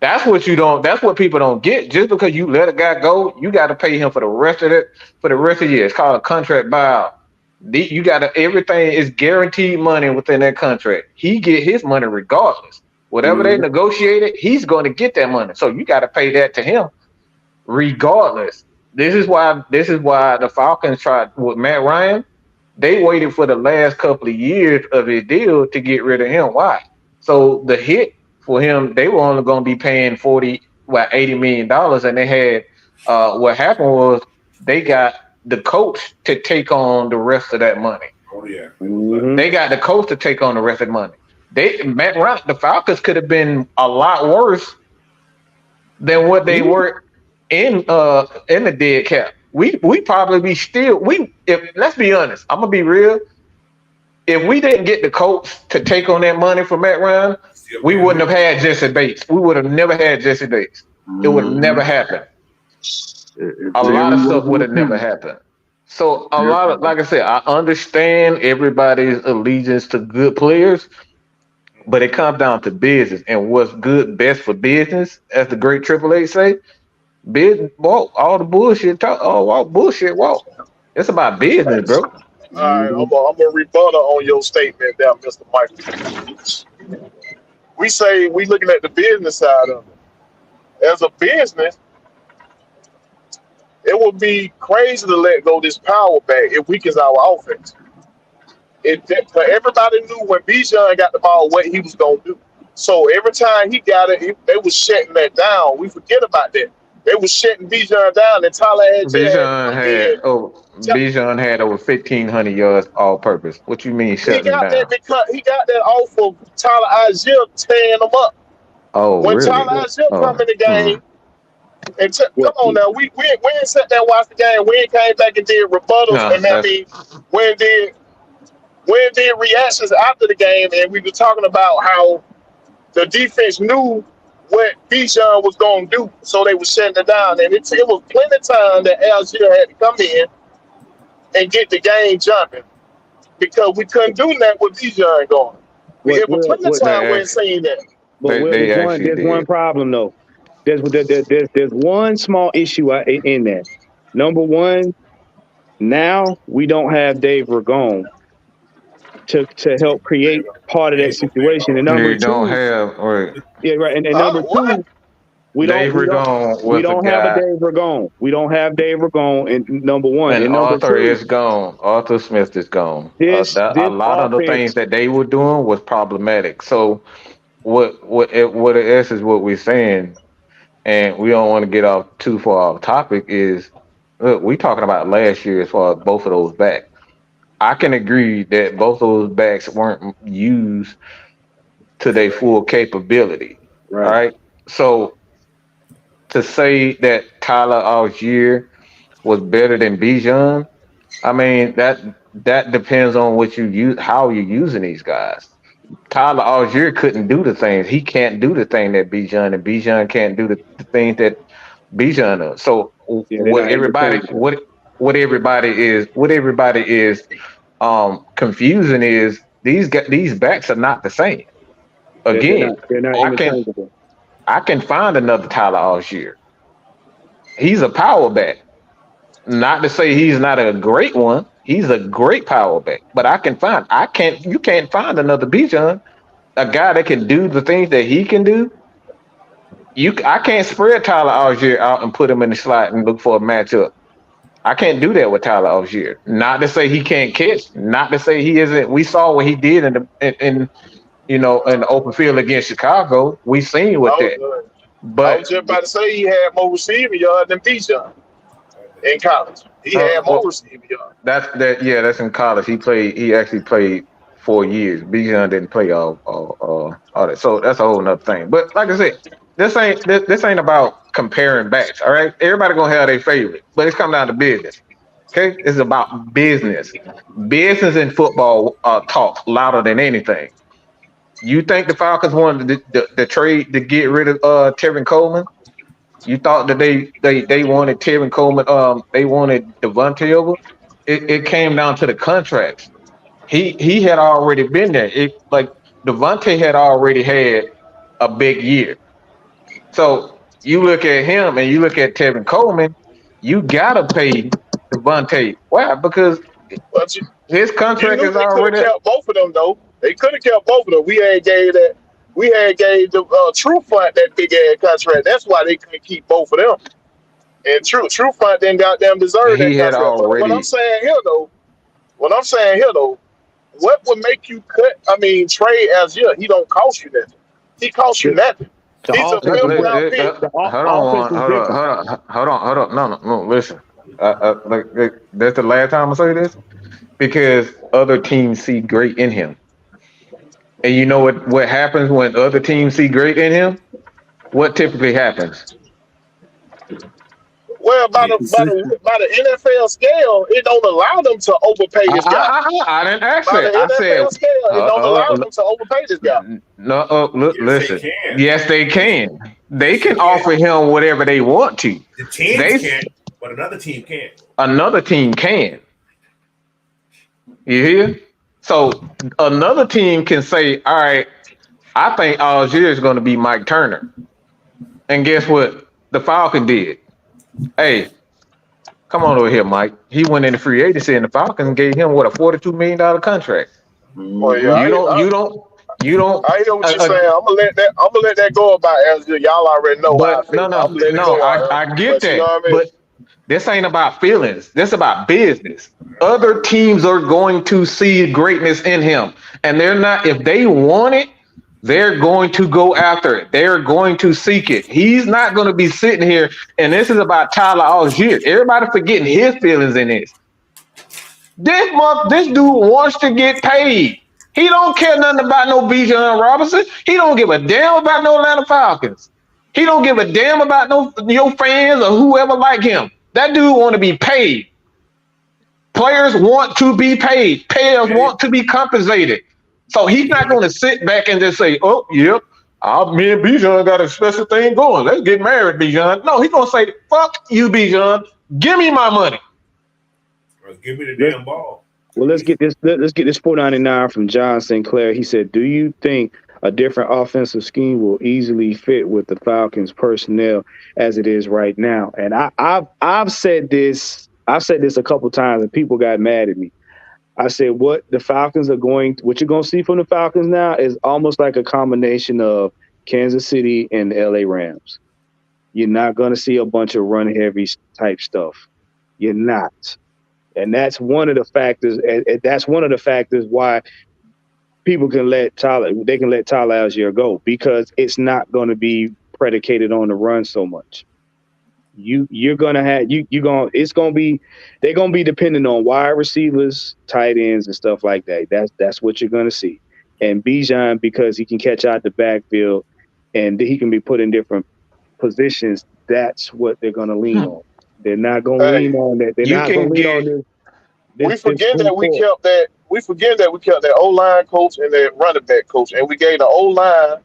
That's what people don't get. Just because you let a guy go, you got to pay him for the rest of it for the rest of the year. It's called a contract buyout. You got to everything is guaranteed money within that contract. He get his money regardless. Whatever they negotiated, he's going to get that money. So you got to pay that to him regardless. This is why the Falcons tried with Matt Ryan. They waited for the last couple of years of his deal to get rid of him. Why? So the hit for him, they were only going to be paying $80 million, and they had what happened was they got the coach to take on the rest of that money. Oh yeah, They got the coach to take on the rest of the money. Matt Ryan, the Falcons could have been a lot worse than what they were in the dead cap. we probably be still if let's be honest, I'm gonna be real. If we didn't get the Colts to take on that money for Matt Ryan, we wouldn't have had Jesse Bates. We would have never had Jesse Bates. It would have never happened. If A lot Jerry of stuff would wasn't have a never piece, happened. So a lot of, definitely. like I said, I understand everybody's allegiance to good players, but it comes down to business and what's good, best for business, as the great Triple H say. Business walk, all the bullshit talk, all walk, bullshit walk. It's about business, Facts. bro. All right, Mhm. I'm a rebuttal on your statement there, Mr. Michael. We say we looking at the business side of it. As a business, it would be crazy to let go this power back. It weakens our offense. Everybody knew when Bijan got the ball what he was gonna do. So every time he got it, they was shutting that down. We forget about that. They was shutting Bijan down, and Tyler had just had to come in. Bijan had over 1,500 yards all purpose. What you mean He shutting them got that down? because he got that off of Tyler Algier tearing them up. Oh, When really? Tyler Algier come in Oh, the game, and come What? on now, we ain't sat there and watched the game. We ain't came back and did rebuttals, no, and I that's mean, when did reactions after the game, and we were talking about how the defense knew what Bijan was going to do, so they were shutting it down. And it was plenty of time that Algier had to come in and get the game jumping because we couldn't do that with Bijan going. What? It was plenty of What? time we they ain't seen that. But Will, they actually there's one did. problem though. There's one small issue in that. Number one, now we don't have Dave Ragone to help create part of that Dave gonna play situation. And number You don't two, have right. yeah, right. And number What? two, we don't Dave we don't Ragone we was a don't have a guy, Dave Ragone. We don't have Dave Ragone. And number one, and and number Arthur two, is gone. Arthur Smith is gone. A this lot of the things offense, that they were doing was problematic. So what it is what we're saying, and we don't want to get off too far off topic. Is look, we talking about last year as far as both of those backs. I can agree that both of those backs weren't used to their full capability. All right? right. So to say that Tyler Algier was better than Bijan, I mean that depends on what you use, how you're using these guys. Tyler Algier couldn't do the things. He can't do the thing that Bijan, and Bijan can't do the things that Bijan does. So Yeah, they're not interchangeable. what everybody is confusing is these backs are not the same. Again, They're not I can interchangeable. I can find another Tyler Algier. He's a power back. Not to say he's not a great one. He's a great power back. But I can't you can't find another Bijan, a guy that can do the things that he can do. I can't spread Tyler Algier out and put him in the slot and look for a matchup. I can't do that with Tyler Algier. Not to say he can't catch. Not to say he isn't. We saw what he did in the open field against Chicago. We seen I with that. was, I But was just about to say he had more receiving yards than Bijan in college. He had more well, receiving yards. that's in college. He actually played 4 years. Bijan didn't play all that. So that's a whole nother thing. But like I said, this ain't about comparing backs. All right. Everybody gonna have their favorite, but it's come down to business. Okay? It's about business. Business in football talks louder than anything. You think the Falcons wanted the trade to get rid of Tevin Coleman? You thought that they wanted Tevin Coleman, they wanted Devontae over? It came down to the contracts. He had already been there. It like Devontae had already had a big year. So you look at him and you look at Tevin Coleman, you gotta pay Devontae. Why? Because But his you contract knew is they could have already. kept both of them though. They could have kept both of them. We had gave the True Front that big ass contract. That's why they couldn't keep both of them. And True Front didn't goddamn deserve that He had contract. But already. what I'm saying here though, what would make you cut? I mean, trade as yet, he don't cost you nothing. He costs you The, nothing. the He's a offense fifth is round pick. the Hold offense on, is different. hold on. No. Listen, that's the last time I say this because other teams see great in him, and you know what happens when other teams see great in him? What typically happens? Well, by the NFL scale, it don't allow them to overpay this guy. I didn't ask By the that. I said, NFL scale, it don't allow them to overpay this guy. no. Yes, they Listen. can. Yes, they can. They Yes, they can can. offer him whatever they want to. The teams can't, but another team can. Another team can. You hear? So another team can say, all right, I think Algier is going to be Mike Turner. And guess what? The Falcon did. Hey, come on over here, Mike. He went into free agency and the Falcons gave him what, a $42 million contract. Well, yeah, You don't. I hear what you're saying. I'm gonna let that go about as y'all already know. But no, I get that. You know what I mean? But this ain't about feelings. This about business. Other teams are going to see greatness in him, and they're not. If they want it, they're going to go after it. They're going to seek it. He's not going to be sitting here. And this is about Tyler Algier. Everybody forgetting his feelings in this. This dude wants to get paid. He don't care nothing about no Bijan Robinson. He don't give a damn about no Atlanta Falcons. He don't give a damn about no your fans or whoever like him. That dude want to be paid. Players want to be paid. Players want to be compensated. So he's not going to sit back and just say, "Oh, yep, me and Bijan got a special thing going. Let's get married, Bijan." No, he's going to say, "Fuck you, Bijan. Give me my money. Or give me the damn ball." Well, let's get this $4.99 from John Sinclair. He said, "Do you think a different offensive scheme will easily fit with the Falcons personnel as it is right now?" And I've said this. I've said this a couple times, and people got mad at me. I said, what you're going to see from the Falcons now is almost like a combination of Kansas City and the LA Rams. You're not going to see a bunch of run heavy type stuff. You're not. And that's one of the factors. And that's one of the factors why people can let Tyler Algier go, because it's not going to be predicated on the run so much. They're gonna be dependent on wide receivers, tight ends, and stuff like that. That's what you're gonna see. And Bijan, because he can catch out the backfield and he can be put in different positions, that's what they're gonna lean on. They're not gonna lean on that. They're not gonna lean on this. We forget that we kept that O-line coach and that running back coach, and we gave the O-line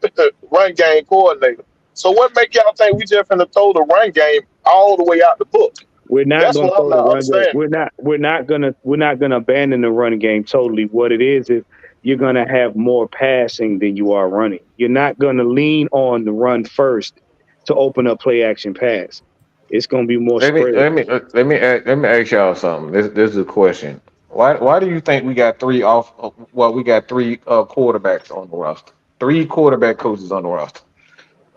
the run game coordinator. So what make y'all think we just finna throw the run game all the way out the book? We're not going to throw the run game. We're not gonna abandon the run game totally. What it is you're gonna have more passing than you are running. You're not gonna lean on the run first to open up play action pass. It's gonna be more spread. Let me ask y'all something. This is a question. Why do you think we got three quarterbacks on the roster? 3 quarterback coaches on the roster.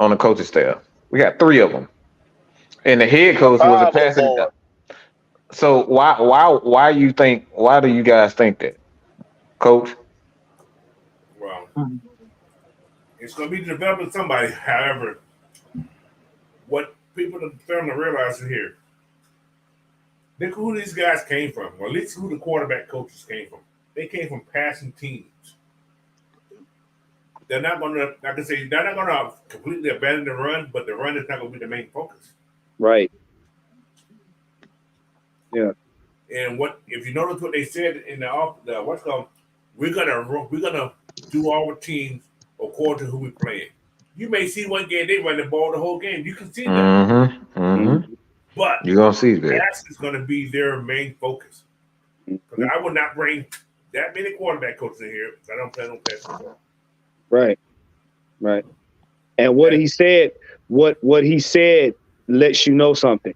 On the coaching staff, we got 3 of them, and the head coach was a passing. So why do you guys think that, Coach? Well, it's going to be developing somebody. However, what people are starting to realize is here. Look who these guys came from, or at least who the quarterback coaches came from. They came from passing teams. They're not going to completely abandon the run, but the run is not going to be the main focus. Right. Yeah. And if you notice what they said in we're gonna do our teams according to who we're playing. You may see one game they run the ball the whole game. You can see that. Mm-hmm. But you're gonna see that. Pass is going to be their main focus. Because I would not bring that many quarterback coaches in here. I don't plan on passing the ball. Right. And what he said lets you know something.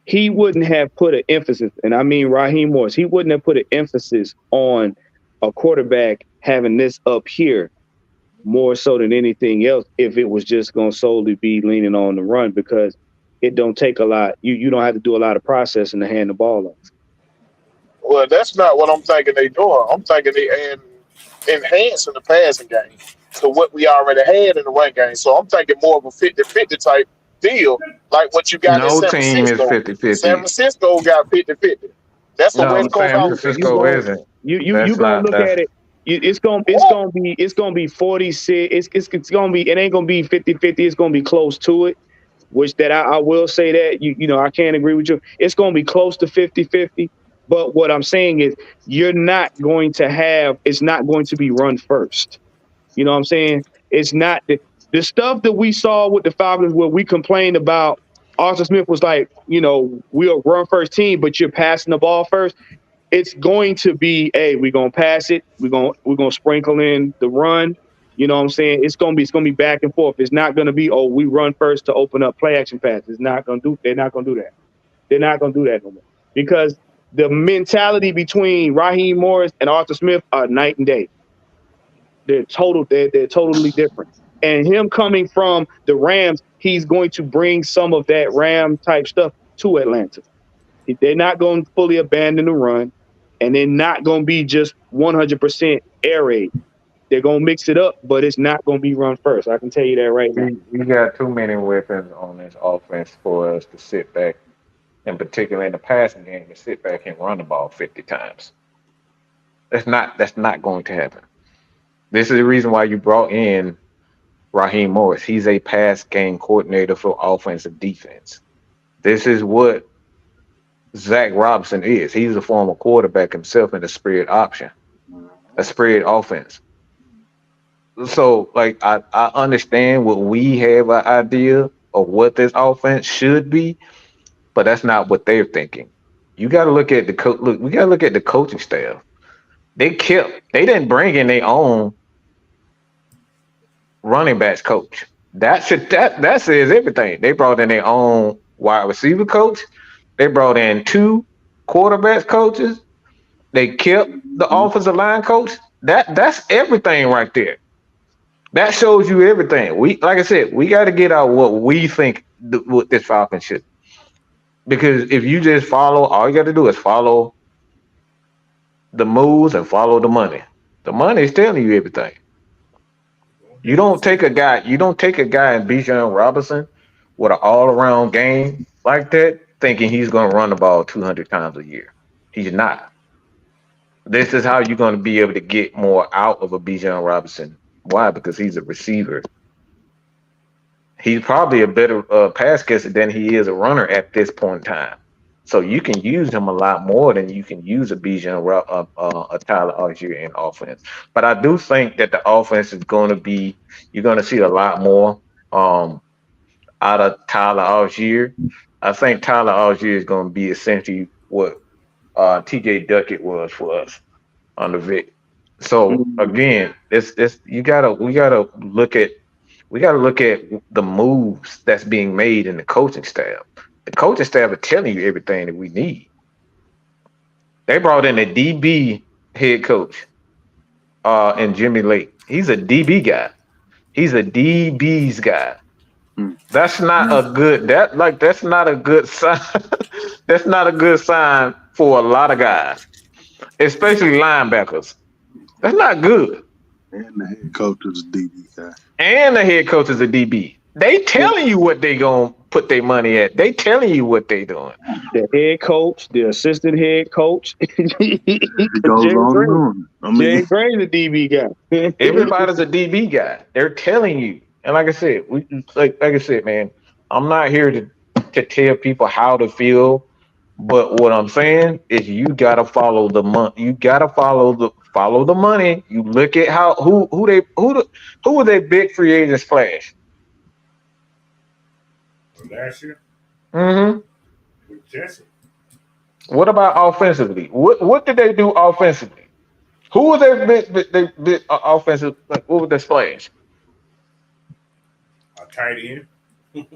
He wouldn't have put an emphasis, and I mean Raheem Morris, he wouldn't have put an emphasis on a quarterback having this up here more so than anything else if it was just going to solely be leaning on the run, because it don't take a lot. You don't have to do a lot of processing to hand the ball off. Well, that's not what I'm thinking they doing. I'm thinking they enhancing the passing game to what we already had in the run game. So I'm thinking more of a 50-50 type deal, like what you got in San Francisco. No team is 50-50. San Francisco got 50-50. That's the West Coast. San Francisco isn't. You gonna look at it. It's gonna be 46. It's gonna be. It ain't gonna be 50-50. It's gonna be close to it. which that I will say that you know I can't agree with you. It's going to be close to 50-50. But what I'm saying is you're not going to have. It's not going to be run first. You know what I'm saying? It's not the stuff that we saw with the Falcons where we complained about. Arthur Smith was like, you know, we'll run first team, but you're passing the ball first. It's going to be, hey, we're gonna pass it. We're gonna sprinkle in the run. You know what I'm saying? It's gonna be back and forth. It's not gonna be, oh, we run first to open up play action passes. It's not gonna do. They're not gonna do that. They're not gonna do that no more because the mentality between Raheem Morris and Arthur Smith are night and day. They're totally different. And him coming from the Rams, he's going to bring some of that Ram type stuff to Atlanta. They're not going to fully abandon the run, and they're not going to be just 100% air raid. They're going to mix it up, but it's not going to be run first. I can tell you that right now. We got too many weapons on this offense for us to sit back, in particular in the passing game, to sit back and run the ball 50 times. That's not going to happen. This is the reason why you brought in Raheem Morris. He's a pass game coordinator for offensive defense. This is what Zach Robinson is. He's a former quarterback himself in a spread option, a spread offense. So, like, I understand what we have an idea of what this offense should be, but that's not what they're thinking. You got to look at we got to look at the coaching staff. They didn't bring in their own running backs coach. That says everything. They brought in their own wide receiver coach. They brought in 2 quarterbacks coaches. They kept the offensive line coach. That's everything right there. That shows you everything. Like I said, we got to get out what we think what this Falcons should. Because if you just follow, all you got to do is follow the moves and follow the money. The money is telling you everything. You don't take a guy in Bijan Robinson with an all-around game like that thinking he's going to run the ball 200 times a year. He's not. This is how you're going to be able to get more out of a Bijan Robinson. Why? Because he's a receiver. He's probably a better pass catcher than he is a runner at this point in time. So you can use him a lot more than you can use a Bijan, a Tyler Algier in offense. But I do think that the offense is going to be, you're going to see a lot more out of Tyler Algier. I think Tyler Algier is going to be essentially what TJ Duckett was for us under Vic. So again, we gotta look at the moves that's being made in the coaching staff. The coaching staff are telling you everything that we need. They brought in a DB head coach, and Jimmy Lake. He's a DB guy. He's a DB's guy. That's not a good. That's not a good sign. That's not a good sign for a lot of guys, especially linebackers. That's not good. And the head coach is a DB guy. And the head coach is a DB. They telling you what they gonna put their money at. They telling you what they doing. The head coach, the assistant head coach. It goes on. Jay Gray's a DB guy. Everybody's a DB guy. They're telling you. And like I said, like I said, man, I'm not here to tell people how to feel. But what I'm saying is you gotta follow the money. You gotta follow the money. You look at who were they big free agents splash? Last year? Mm-hmm. With Jesse. What about offensively? What did they do offensively? Who was their big offensive? Like, what was their splash? A tight end.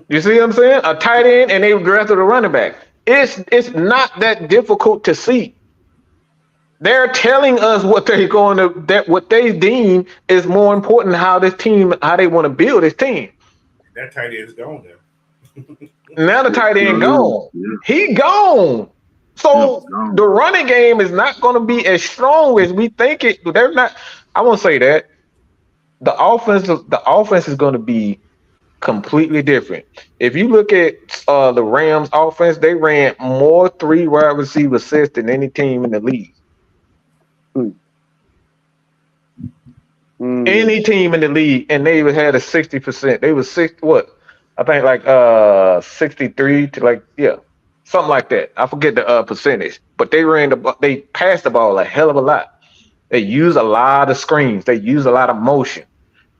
You see what I'm saying? A tight end, and they drafted a running back. It's not that difficult to see. They're telling us what what they deem is more important. How they want to build this team. That tight end is gone now. Now the tight end gone. Yeah. He gone. So the running game is not going to be as strong as we think it. They're not. I won't say that. The offense is going to be completely different. If you look at the Rams offense, they ran more 3 wide receiver sets than any team in the league. Any team in the league, and they had a 60%. They was I think like 63 to like something like that. I forget the percentage, but they passed the ball a hell of a lot. They use a lot of screens. They use a lot of motion,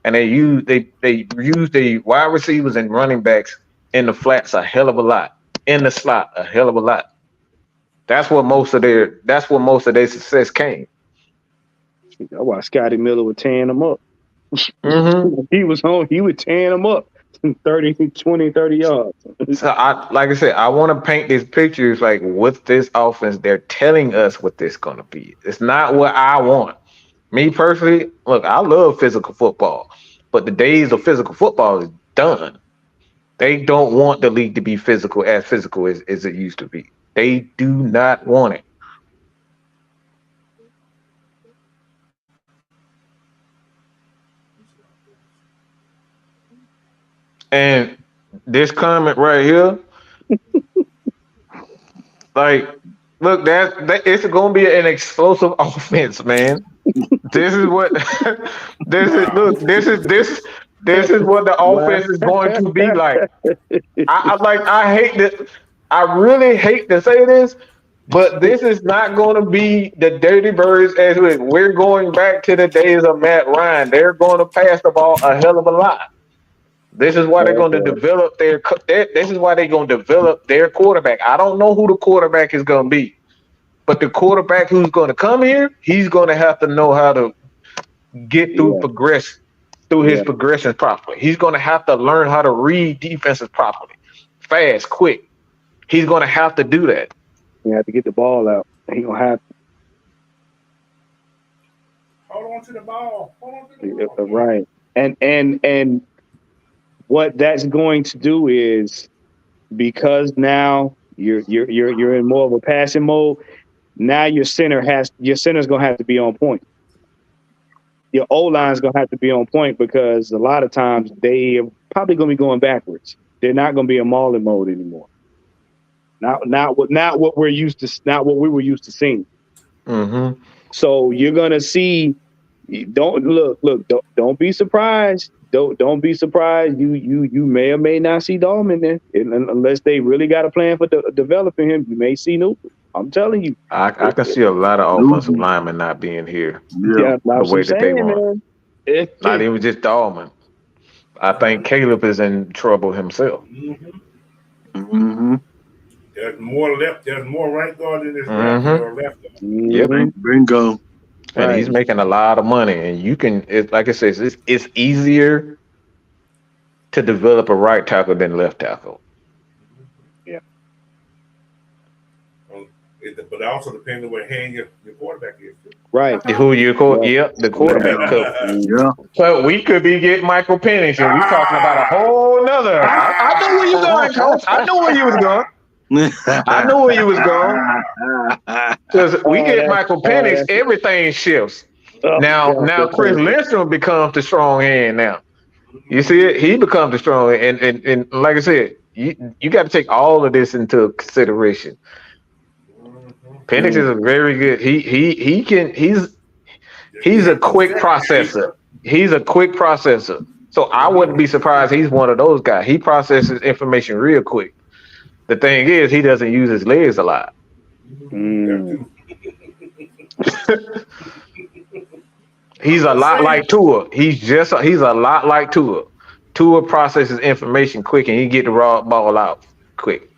and they use the wide receivers and running backs in the flats a hell of a lot, in the slot a hell of a lot. That's where most of their success came. That's why Scotty Miller was tearing them up. Mm-hmm. He was tearing them up 30, 20, 30 yards. So like I said, I want to paint these pictures like with this offense, they're telling us what this gonna be. It's not what I want. Me personally, look, I love physical football, but the days of physical football is done. They don't want the league to be physical as it used to be. They do not want it. And this comment right here, like, look, that it's gonna be an explosive offense, man. This is what this is what the offense is going to be like. I really hate to say this, but this is not going to be the Dirty Birds as we're going back to the days of Matt Ryan. They're going to pass the ball a hell of a lot. This is why they're going to develop this is why they're going to develop their quarterback. I don't know who the quarterback is going to be, but the quarterback who's going to come here, he's going to have to know how to get through his progressions properly. He's going to have to learn how to read defenses properly, fast, quick. He's going to have to do that. You have to get the ball out. He gonna have to. Hold on to the ball. Right. And what that's going to do is, because now you're in more of a passing mode. Now your center's gonna have to be on point. Your O-line's gonna have to be on point, because a lot of times they are probably gonna be going backwards. They're not gonna be in mauling mode anymore. Not what we were used to seeing. Mm-hmm. So you're gonna see. Don't be surprised. Don't be surprised. You may or may not see Dahlman there, unless they really got a plan for developing him. You may see Newton. I'm telling you. I can see a lot of offensive linemen not being here. Yeah, the way that they want. Not even just Dahlman. I think Caleb is in trouble himself. Mm-hmm. Mm-hmm. There's more right guard than there's left guard. Yep. Bingo. And he's making a lot of money. And you can, like I said, it's easier to develop a right tackle than left tackle. Yeah. But it also depends on what hand your quarterback is. Right. Who the quarterback coach. Yeah. So we could be getting Michael Penix, and we're talking about a whole nother. I know where you're going, Coach. I know where you was going. I knew where you was going. Because we get Michael Penix, everything shifts. Now Chris Lindstrom becomes the strong hand now. You see it? He becomes the strong hand. And like I said, you got to take all of this into consideration. Penix is a very good. He's a quick processor. He's a quick processor. So I wouldn't be surprised he's one of those guys. He processes information real quick. The thing is, he doesn't use his legs a lot. He's a lot like Tua. He's a lot like Tua. Tua processes information quick, and he get the raw ball out quick.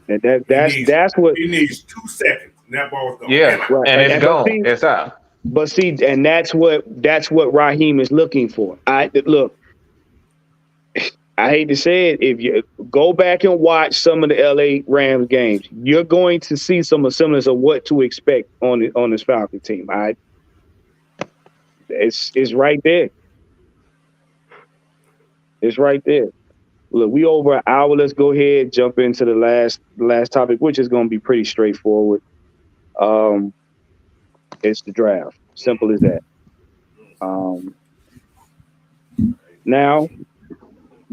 And that's what he needs 2 seconds. And that ball's gone. Yeah, right. And it's gone. It's out. But see, and that's what Raheem is looking for. I hate to say it, if you go back and watch some of the LA Rams games, you're going to see some semblance of what to expect on this Falcon team. It's right there. It's right there. Look, we over an hour. Let's go ahead, jump into the last topic, which is going to be pretty straightforward. It's the draft. Simple as that. Now,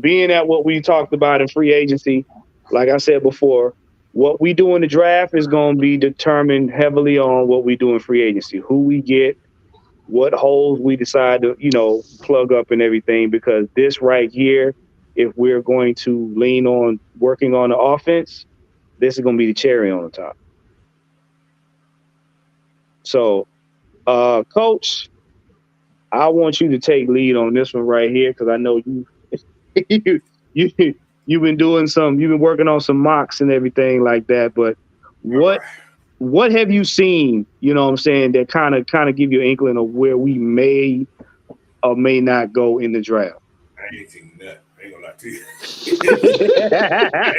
being at what we talked about in free agency, like I said before, what we do in the draft is going to be determined heavily on what we do in free agency, who we get, what holes we decide to, plug up and everything, because this right here if we're going to lean on working on the offense, this is going to be the cherry on the top. So, Coach, I want you to take lead on this one right here because I know you you've been working on some mocks and everything like that. But what have you seen? You know what I'm saying, that kind of give you an inkling of where we may or may not go in the draft. I ain't seen that. I ain't gonna lie to you. I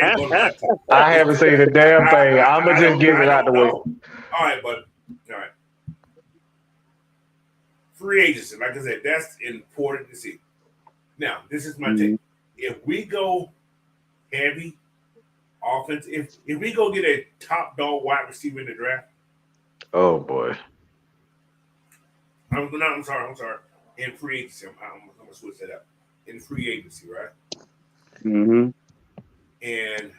ain't gonna lie to you. I haven't seen a damn thing. I'm gonna just get it out the way. All right, but all right. Free agency, like I said, that's important to see. Now, this is my take. If we go heavy offense, if we go get a top dog wide receiver in the draft, oh boy. I'm sorry. In free agency, I'm gonna switch that up. In free agency, right? Mm-hmm. And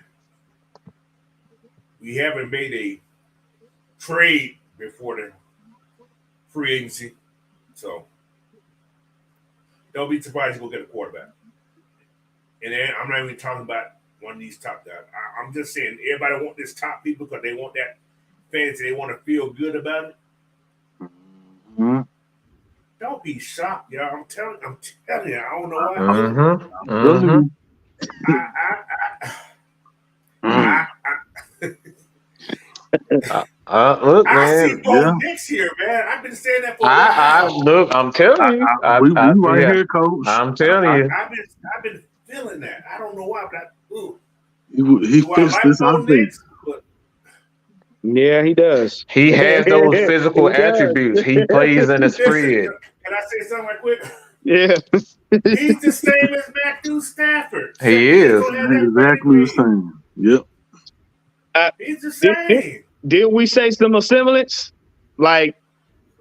we haven't made a trade before the free agency, so don't be surprised to go get a quarterback. And then I'm not even talking about one of these top guys. I'm just saying everybody want this top people because they want that fantasy. They want to feel good about it. Mm-hmm. Don't be shocked, y'all. I'm telling you, I don't know why. Mm-hmm. Mm-hmm. Look, I man. see Bo next year, man. I've been saying that for a while. Look, I'm telling you. We right here, Coach. I'm telling you. I've been feeling that. I don't know why, but he fits this offense. Yeah, he does. He has those physical attributes. He plays in a spread. Can I say something right quick? Yeah. He's the same as Matthew Stafford. He is. Exactly the same. Yep. He's the same. Did we say some semblance? Like,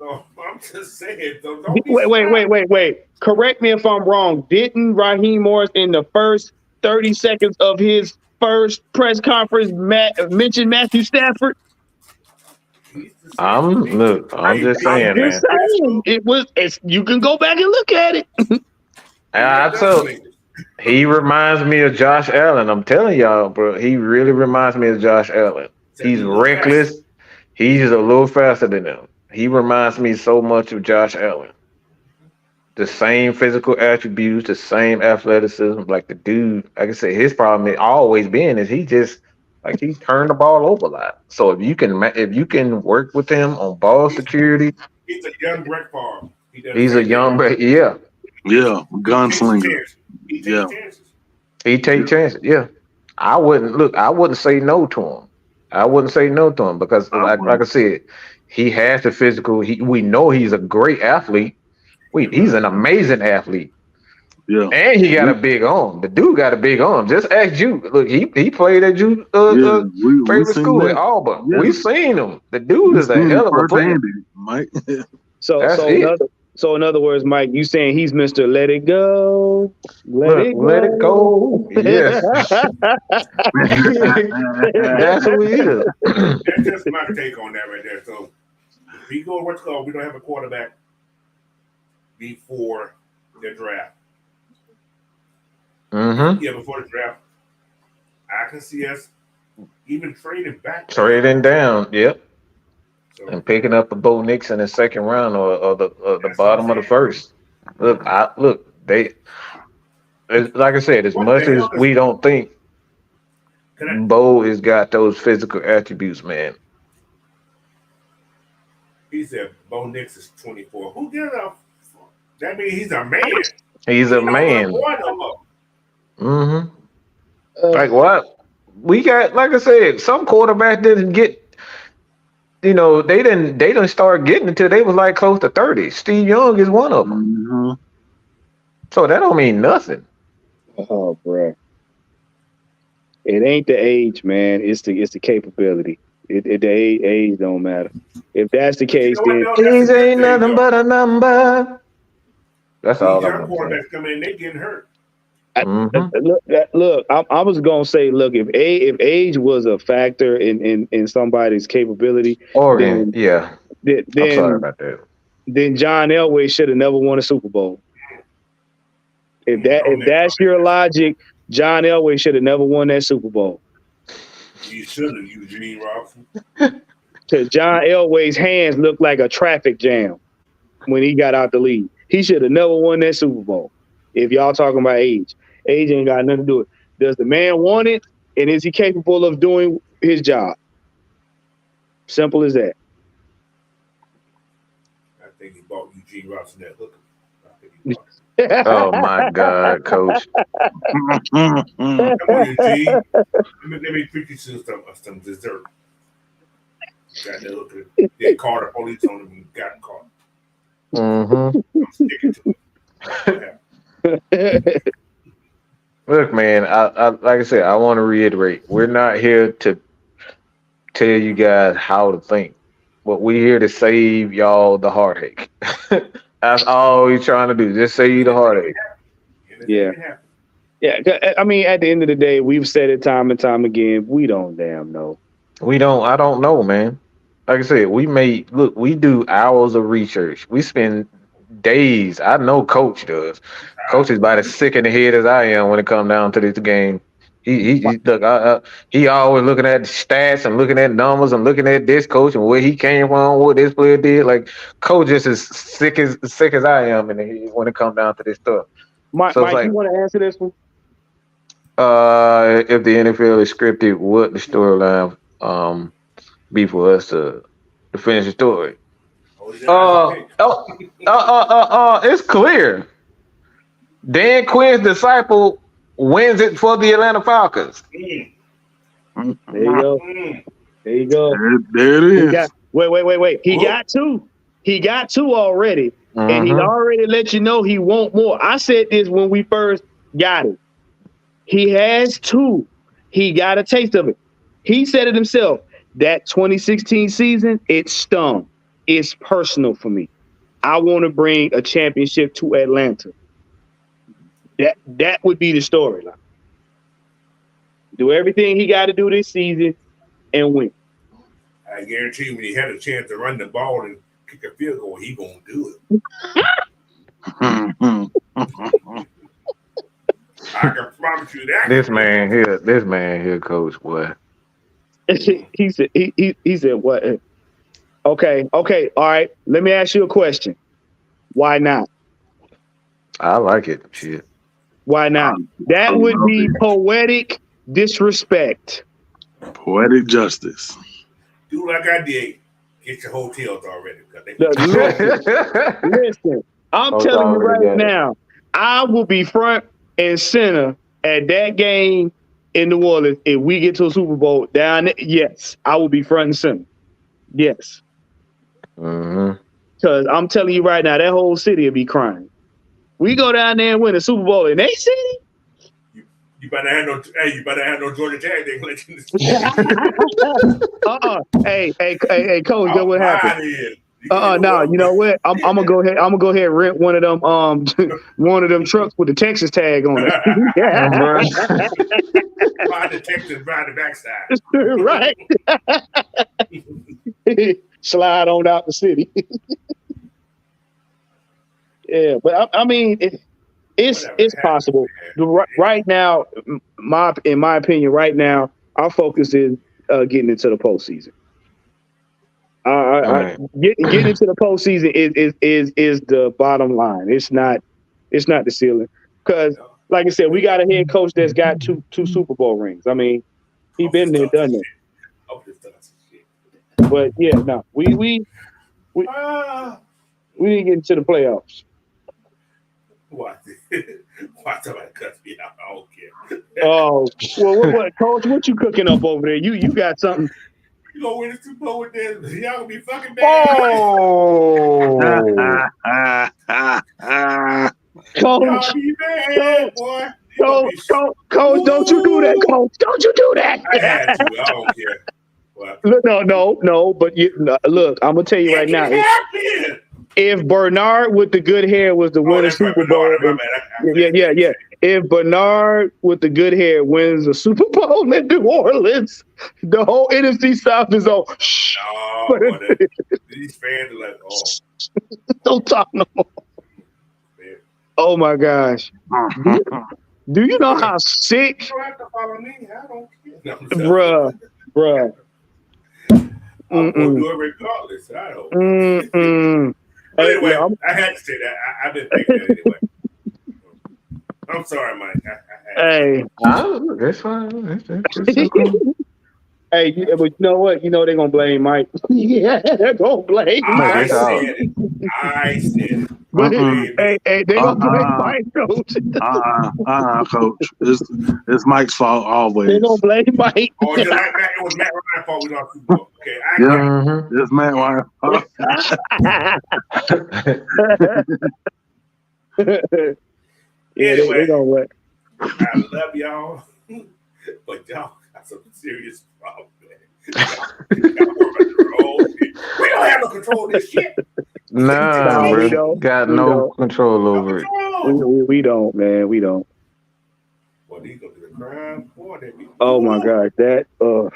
I'm just saying. Wait. Correct me if I'm wrong. Didn't Raheem Morris in the first 30 seconds of his first press conference mention Matthew Stafford? I'm just saying, man. You can go back and look at it. He reminds me of Josh Allen. I'm telling y'all, bro. He really reminds me of Josh Allen. He's reckless. He's a little faster than him. He reminds me so much of Josh Allen. The same physical attributes, the same athleticism. Like the dude, like I said, his problem has always been is he just like he turned the ball over a lot. So if you can work with him on ball security, he's a young Brett Favre. He's a young Brett, yeah, gunslinger. He take chances. Yeah, I wouldn't say no to him. I wouldn't say no to him because, like I said, he has the physical. We know he's a great athlete. He's an amazing athlete. Yeah, and he got a big arm. The dude got a big arm. Just ask Juke. Look, he played at Juke favorite school at Auburn. Yeah. We seen him. The dude is a hell of a player, Mike. So in other words, Mike, you saying he's Mr. Let It Go. Let it go. Yes. That's who he is. That's just my take on that right there. So we go what's called, we don't have a quarterback before the draft. Mm-hmm. Yeah, before the draft. I can see us even trading back. Trading down, yep. And picking up a Bo Nix in the second round or the bottom of the first. Look, they like I said, as much as we don't think Bo has got those physical attributes, man. He said Bo Nix is 24. Who gives a fuck? That means he's a man. He's a man. Mm-hmm. Like what? We got, like I said, some quarterback didn't get. They didn't start getting until they was like close to 30. Steve Young is one of them. Mm-hmm. So that don't mean nothing. Oh, bro. It ain't the age, man. It's the capability. The age don't matter. If that's the case, then age ain't nothing but a number. That's all I'm saying. Quarterbacks come in, they getting hurt. Look, I was gonna say, look, if age was a factor in somebody's capability, Oregon, then I'm sorry about that. Then John Elway should have never won a Super Bowl. If that's your logic, John Elway should have never won that Super Bowl. You should have, Eugene Robinson. Because John Elway's hands looked like a traffic jam when he got out the league. He should have never won that Super Bowl. If y'all talking about age, age ain't got nothing to do with it. Does the man want it, and is he capable of doing his job? Simple as that. I think he bought Eugene Robinson that hooker. Oh my God, Coach! Come on, Eugene. Let me treat you to some dessert. Got that hooker. They called the police on him and got him caught. Mm-hmm. I'm sticking to it. Look, man. I like I said, I want to reiterate: we're not here to tell you guys how to think, but we're here to save y'all the heartache. That's all we're trying to do. Just save you the heartache. Yeah. Yeah. I mean, at the end of the day, we've said it time and time again. We don't damn know. I don't know, man. Like I said, we do hours of research. We spend days. I know Coach does. Coach is about as sick in the head as I am when it comes down to this game. He look, he always looking at the stats and looking at numbers and looking at this coach and where he came from, what this player did. Like Coach just as sick as I am in the head when it comes down to this stuff. Mike, so it's like, you want to answer this one? If the NFL is scripted, what the storyline be for us to finish the story? It's clear. Dan Quinn's disciple wins it for the Atlanta Falcons. There you go. There you go. There it is. Wait. He got two already. Mm-hmm. And he already let you know he want more. I said this when we first got it. He has two. He got a taste of it. He said it himself. That 2016 season, it stung. It's personal for me. I want to bring a championship to Atlanta. That would be the storyline. Do everything he got to do this season and win. I guarantee you, when he had a chance to run the ball and kick a field goal, he gonna do it. I can promise you that. This man here, Coach, boy. he said what? Okay, all right. Let me ask you a question. Why not? I like it. Shit. Why not? That would be poetic disrespect. Poetic justice. Do like I did. Get your hotels already. Listen, I'm telling you right now, I will be front and center at that game in New Orleans if we get to a Super Bowl down there. Yes, I will be front and center. Yes. Because I'm telling you right now, that whole city will be crying. We go down there and win a Super Bowl in their city. You better have no Georgia Tag. They let you. Hey, Coach, guess what happened? No, you know what? I'm gonna go ahead. I'm gonna go ahead and rent one of them one of them trucks with the Texas tag on it. Ride the Texas, ride the backside. Right. Slide on out the city. Yeah, but I mean, it's possible. Right now, in my opinion, right now, our focus is getting into the postseason. Getting into the postseason is the bottom line. It's not the ceiling. Because, like I said, we got a head coach that's got two Super Bowl rings. I mean, he been there, done that. But yeah, no, we didn't get into the playoffs. Why somebody cuts me out? I don't care. Oh, well, what, Coach? What you cooking up over there? You got something? You gonna win the Super Bowl with this? Y'all gonna be fucking bad. Oh, Coach, be bad, boy. Coach, don't you do that, Coach? Don't you do that? I had to. I don't care. What? No. But look, I'm gonna tell you right now. If Bernard with the good hair was the winner Super Bowl, yeah. If Bernard with the good hair wins a Super Bowl in New Orleans, the whole NFC South is on. Shh. No, these fans are like, don't talk no more. Oh my gosh. Do you know how sick? You don't have to follow me. I don't care. Bruh. I'm going to do it regardless. I don't. But Hey, anyway, no, I had to say that. I've been thinking that anyway. I'm sorry, Mike. hey. That's fine. That's okay. Hey, but you know what? You know they're gonna blame Mike. Yeah, they're gonna blame Mike. I said it. But hey, they gonna blame Mike, coach. Coach. It's Mike's fault always. They gonna blame Mike. Oh, just like Matt, it was Matt Ryan's fault we lost Super Bowl. Okay, It's Matt Ryan's fault. Yeah, anyway, they gonna what? I love y'all, but y'all got some serious problems, man. We don't have no control of this shit. Nah, we bro. don't. Got We no don't. control over it. We don't, man. We don't. Well, these gonna be the crime. Oh my God, that Cold.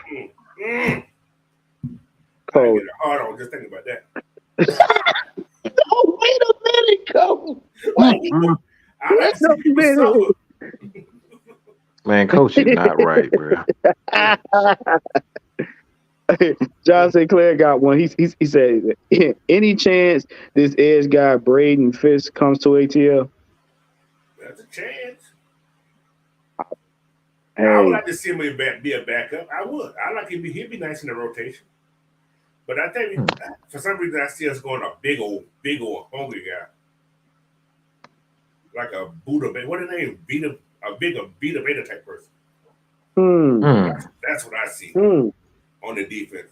Get hard on just thinking about that. Oh, wait a minute, Coach. Wait a minute. Man, Coach is not right, bro. John St. Clair got one. He said, any chance this edge guy Braden Fisk comes to ATL? That's a chance. Hey. I would like to see him be a backup. I would. I like he'd be nice in the rotation. But I think for some reason I see us going a big old hungry guy. Like a Buddha, what is his name? A Beta Beta type person. That's what I see on the defense.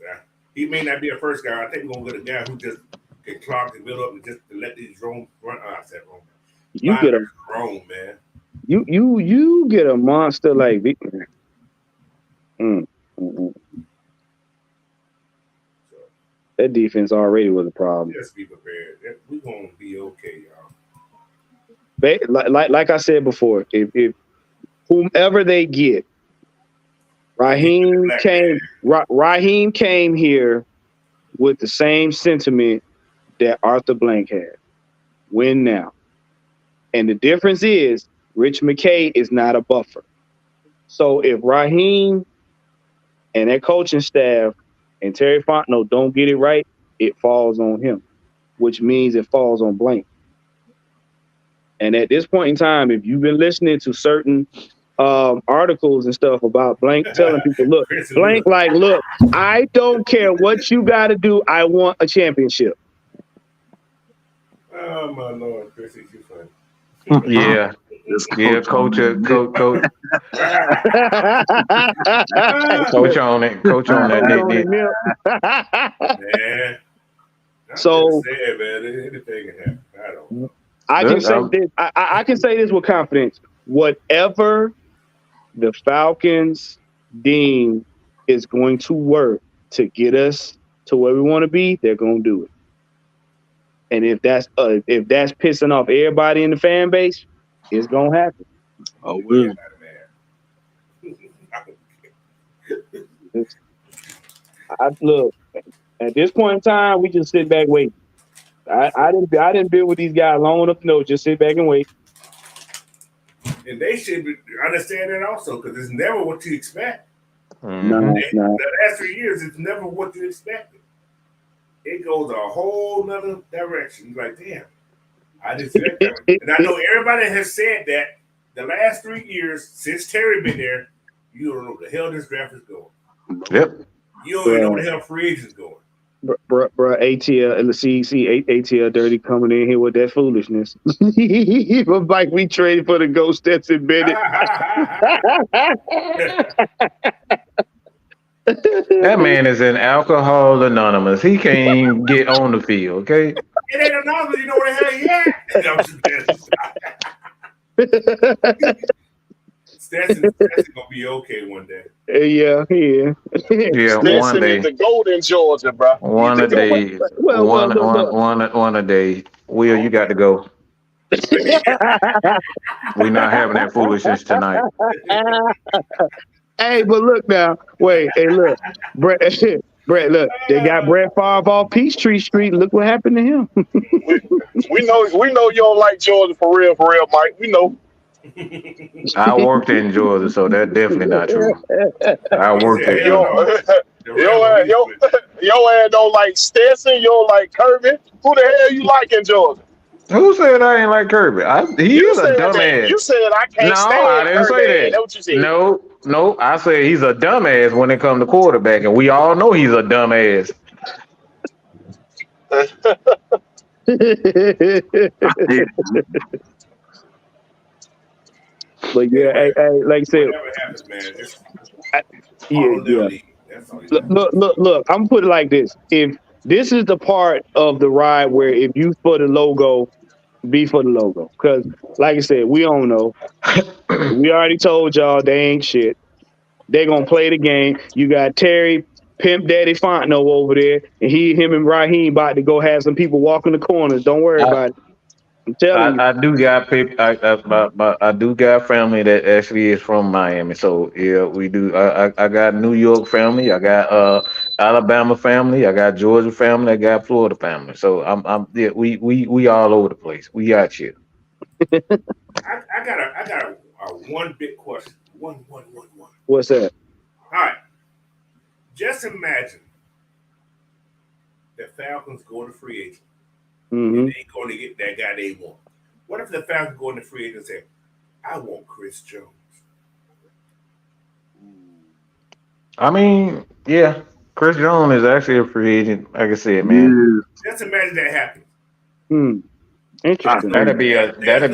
He may not be a first guy. I think we're gonna get a guy who just can clock and build up and just let these drones run. I said wrong. You get a drone, man. You get a monster like Victor. That defense already was a problem. Just be prepared. We're gonna be okay, y'all. Like I said before, if whomever they get, Raheem came here with the same sentiment that Arthur Blank had. Win now. And the difference is Rich McKay is not a buffer. So if Raheem and that coaching staff and Terry Fontenot don't get it right, it falls on him, which means it falls on Blank. And at this point in time, if you've been listening to certain articles and stuff about Blank telling people, look, Blank, look, I don't care what you got to do. I want a championship. Oh, my Lord, Chris, you funny. Yeah. Coach. Coach on it. Coach on that. Yeah. So, sad, man. Anything can happen. I don't know. I can say this. I can say this with confidence. Whatever the Falcons deem is going to work to get us to where we want to be, they're going to do it. And if that's pissing off everybody in the fan base, it's going to happen. Oh, will. Look, at this point in time, we just sit back waiting. I didn't build with these guys long enough to know. Just sit back and wait. And they should understand that also, because it's never what you expect. No. The last 3 years, it's never what you expected. It goes a whole nother direction. You're like, damn, I didn't expect that. And I know everybody has said that the last 3 years since Terry been there, you don't know what the hell this draft is going. Yep. You don't even know what the hell free agents going. Bruh, ATL and the CEC, ATL Dirty coming in here with that foolishness. Like we traded for the ghost that's embedded. That man is in Alcohol Anonymous. He can't even get on the field, okay? It ain't anonymous. You know where the hell he at? Stetson gonna be okay one day. Yeah. Stetson is the golden Georgia, bro. One a day. One a day. Will, you got to go. We're not having that foolishness tonight. Hey, but look now. Wait. Hey, look. Brett, look, they got Brett Favre off Peachtree Street. Look what happened to him. we know you don't like Georgia for real, Mike. We know. I worked in Georgia, so that's definitely not true. I He worked said, in hell Georgia. no. The Rams Your ass don't like Stetson. You don't like Kirby. Who the hell you like in Georgia? Who said I ain't like Kirby? He You is a said that. dumbass. You said I No, can't I stand didn't Kirby. say that. That's what you said. No, I said he's a dumbass when it comes to quarterback, and we all know he's a dumbass. But yeah, anyway, hey, like I said, whatever happens, man, just yeah, follow their yeah. lead. That's all you got. Look. I'm gonna put it like this: if this is the part of the ride where if you for the logo, be for the logo, because like I said, we don't know. We already told y'all they ain't shit. They gonna play the game. You got Terry Pimp Daddy Fontenot over there, and him and Raheem about to go have some people walking the corners. Don't worry I, about it. I'm telling you. I do got people. I do got family that actually is from Miami. So yeah, we do. I got New York family. I got Alabama family. I got Georgia family. I got Florida family. So yeah. We all over the place. We got you. I got a one big question. One. What's that? All right. Just imagine the Falcons go to free agent. Mm-hmm. And they going to get that guy they want. What if the Falcons go into free agent and say, I want Chris Jones? I mean, yeah, Chris Jones is actually a free agent. Like I said, man, Just imagine that happens. Interesting. that'd be a They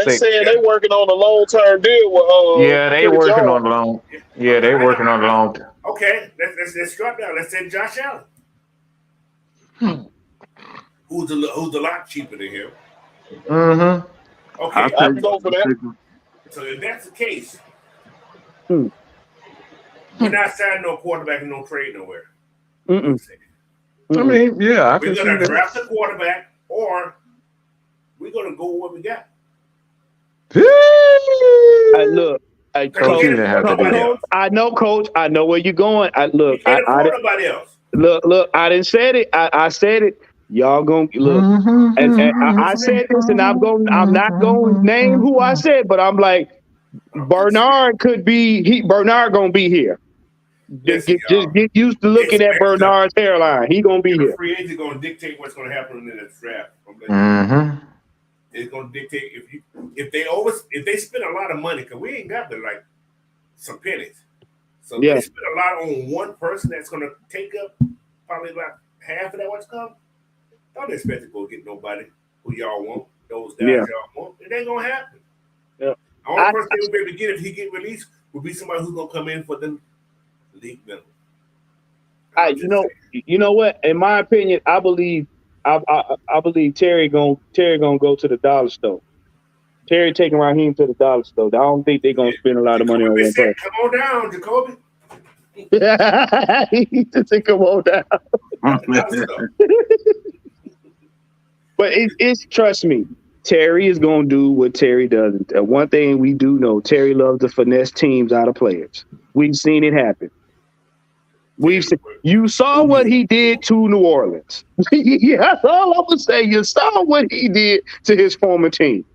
sick. saying they working on a long-term deal with Yeah, they Chris working Jones. on the long. Yeah, they working on the long. Okay, let's drop down. Let's say Josh Allen. Who's a lot cheaper than him. Mm-hmm. Okay, I can go for that. So if that's the case, Hmm. we're not signing no quarterback and no trade nowhere. I mean, yeah, I We're can see gonna that. draft a quarterback, or we're gonna go with what we got. Look, Coach, I know, Coach. I know where you're going. You can't afford nobody else. Look. I didn't say it. I said it. Y'all gonna look, and I said this, and I'm not going to name who I said, but I'm like, Bernard could be. Bernard gonna be here. Just get used to looking at Bernard's hairline. He gonna be here. Free agent gonna dictate what's gonna happen in the draft. It's gonna dictate if they spend a lot of money, because we ain't got but like some pennies. So if they spend a lot on one person that's gonna take up probably about half of that what's come. Don't expect to go get nobody who y'all want. Those guys y'all want. It ain't gonna happen. Yeah. The only person they will be able to get if he get released will be somebody who's gonna come in for the league minimum. You know what? In my opinion, I believe Terry gonna go to the dollar store. Terry taking Raheem to the dollar store. I don't think they're gonna spend a lot of money on one person. Come on down, Jacoby. He said, "Come on down." But it's trust me, Terry is gonna do what Terry does. One thing we do know, Terry loves to finesse teams out of players. We've seen it happen. You saw what he did to New Orleans. Yeah, that's all I'm gonna say. You saw what he did to his former team.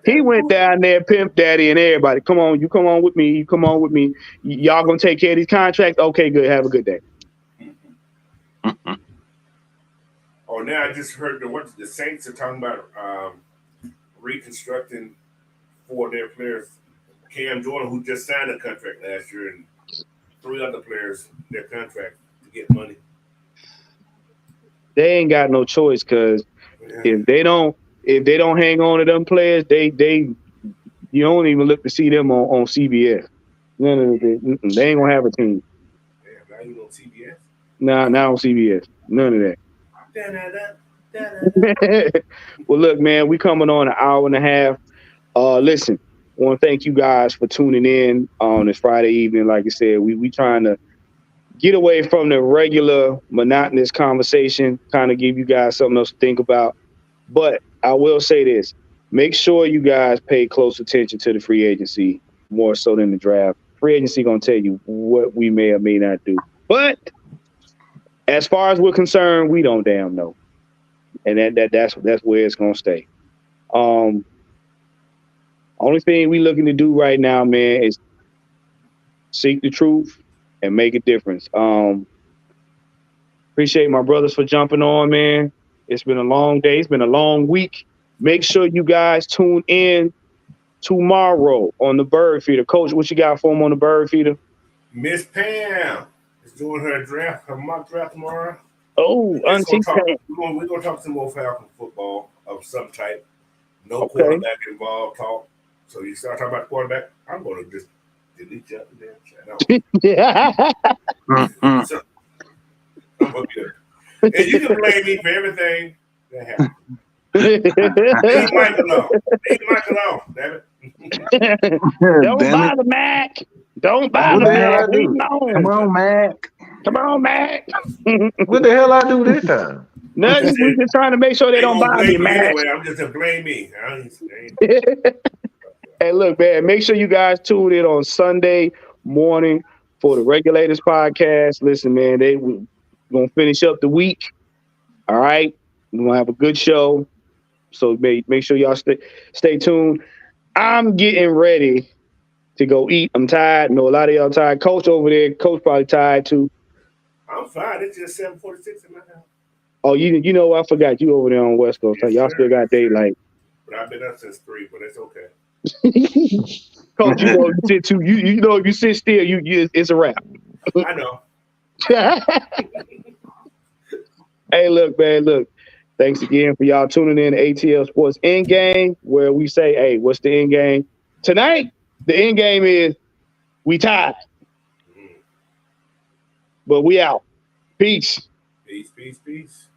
He went down there, Pimp Daddy, and everybody. Come on, you come on with me. You come on with me. Y'all gonna take care of these contracts? Okay, good. Have a good day. Oh, now I just heard the Saints are talking about reconstructing 4 of their players. Cam Jordan, who just signed a contract last year, and 3 other players their contract to get money. They ain't got no choice because if they don't hang on to them players, they you don't even look to see them on CBS. None of them, they ain't gonna have a team. Now you on CBS? Nah, not on CBS. None of that. Well, look, man, we coming on an hour and a half. Listen, I want to thank you guys for tuning in on this Friday evening. Like I said, we trying to get away from the regular monotonous conversation, kind of give you guys something else to think about. But I will say this: make sure you guys pay close attention to the free agency more so than the draft. Free agency gonna tell you what we may or may not do. But as far as we're concerned, we don't damn know, and that's where it's gonna stay. Only thing we looking to do right now, man, is seek the truth and make a difference. Appreciate my brothers for jumping on, man. It's been a long day. It's been a long week. Make sure you guys tune in tomorrow on the Bird Feeder. Coach, what you got for them on the Bird Feeder? Miss Pam is doing her mock draft tomorrow. Oh, Auntie Pam. We're gonna talk some more Falcon football of some type. No quarterback involved talk. So you start talking about quarterback, I'm gonna just delete you out the damn chat. So, I'm gonna be there. And you can blame me for everything that happened. Leave Mike alone. Damn it. Don't bother Mac. Don't bother Mac. Come on, Mac. Come on, Mac. What the hell I do this time? Nothing. We're just trying to make sure they don't bother you, Mac. Anyway, I'm just to blame me. Hey, look, man, make sure you guys tune in on Sunday morning for the Regulators podcast. Listen, man, we're going to finish up the week. All right? We're going to have a good show. So make sure y'all stay tuned. I'm getting ready to go eat. I'm tired. I know a lot of y'all tired. Coach over there, Coach probably tired too. I'm fine. It's just 7:46 in my house. Oh, you know what? I forgot you over there on West Coast. Yes, y'all still got daylight. But I've been up since 3, but it's okay. Coach, you know, you sit too. You know, if you sit still, it's a wrap. I know. Hey, look, man, look. Thanks again for y'all tuning in to ATL Sports End Game, where we say, hey, what's the end game? Tonight, the end game is we tied. But we out. Peace. Peace.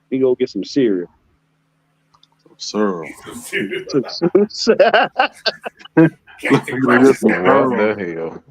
We go get some cereal. Sir. What the hell?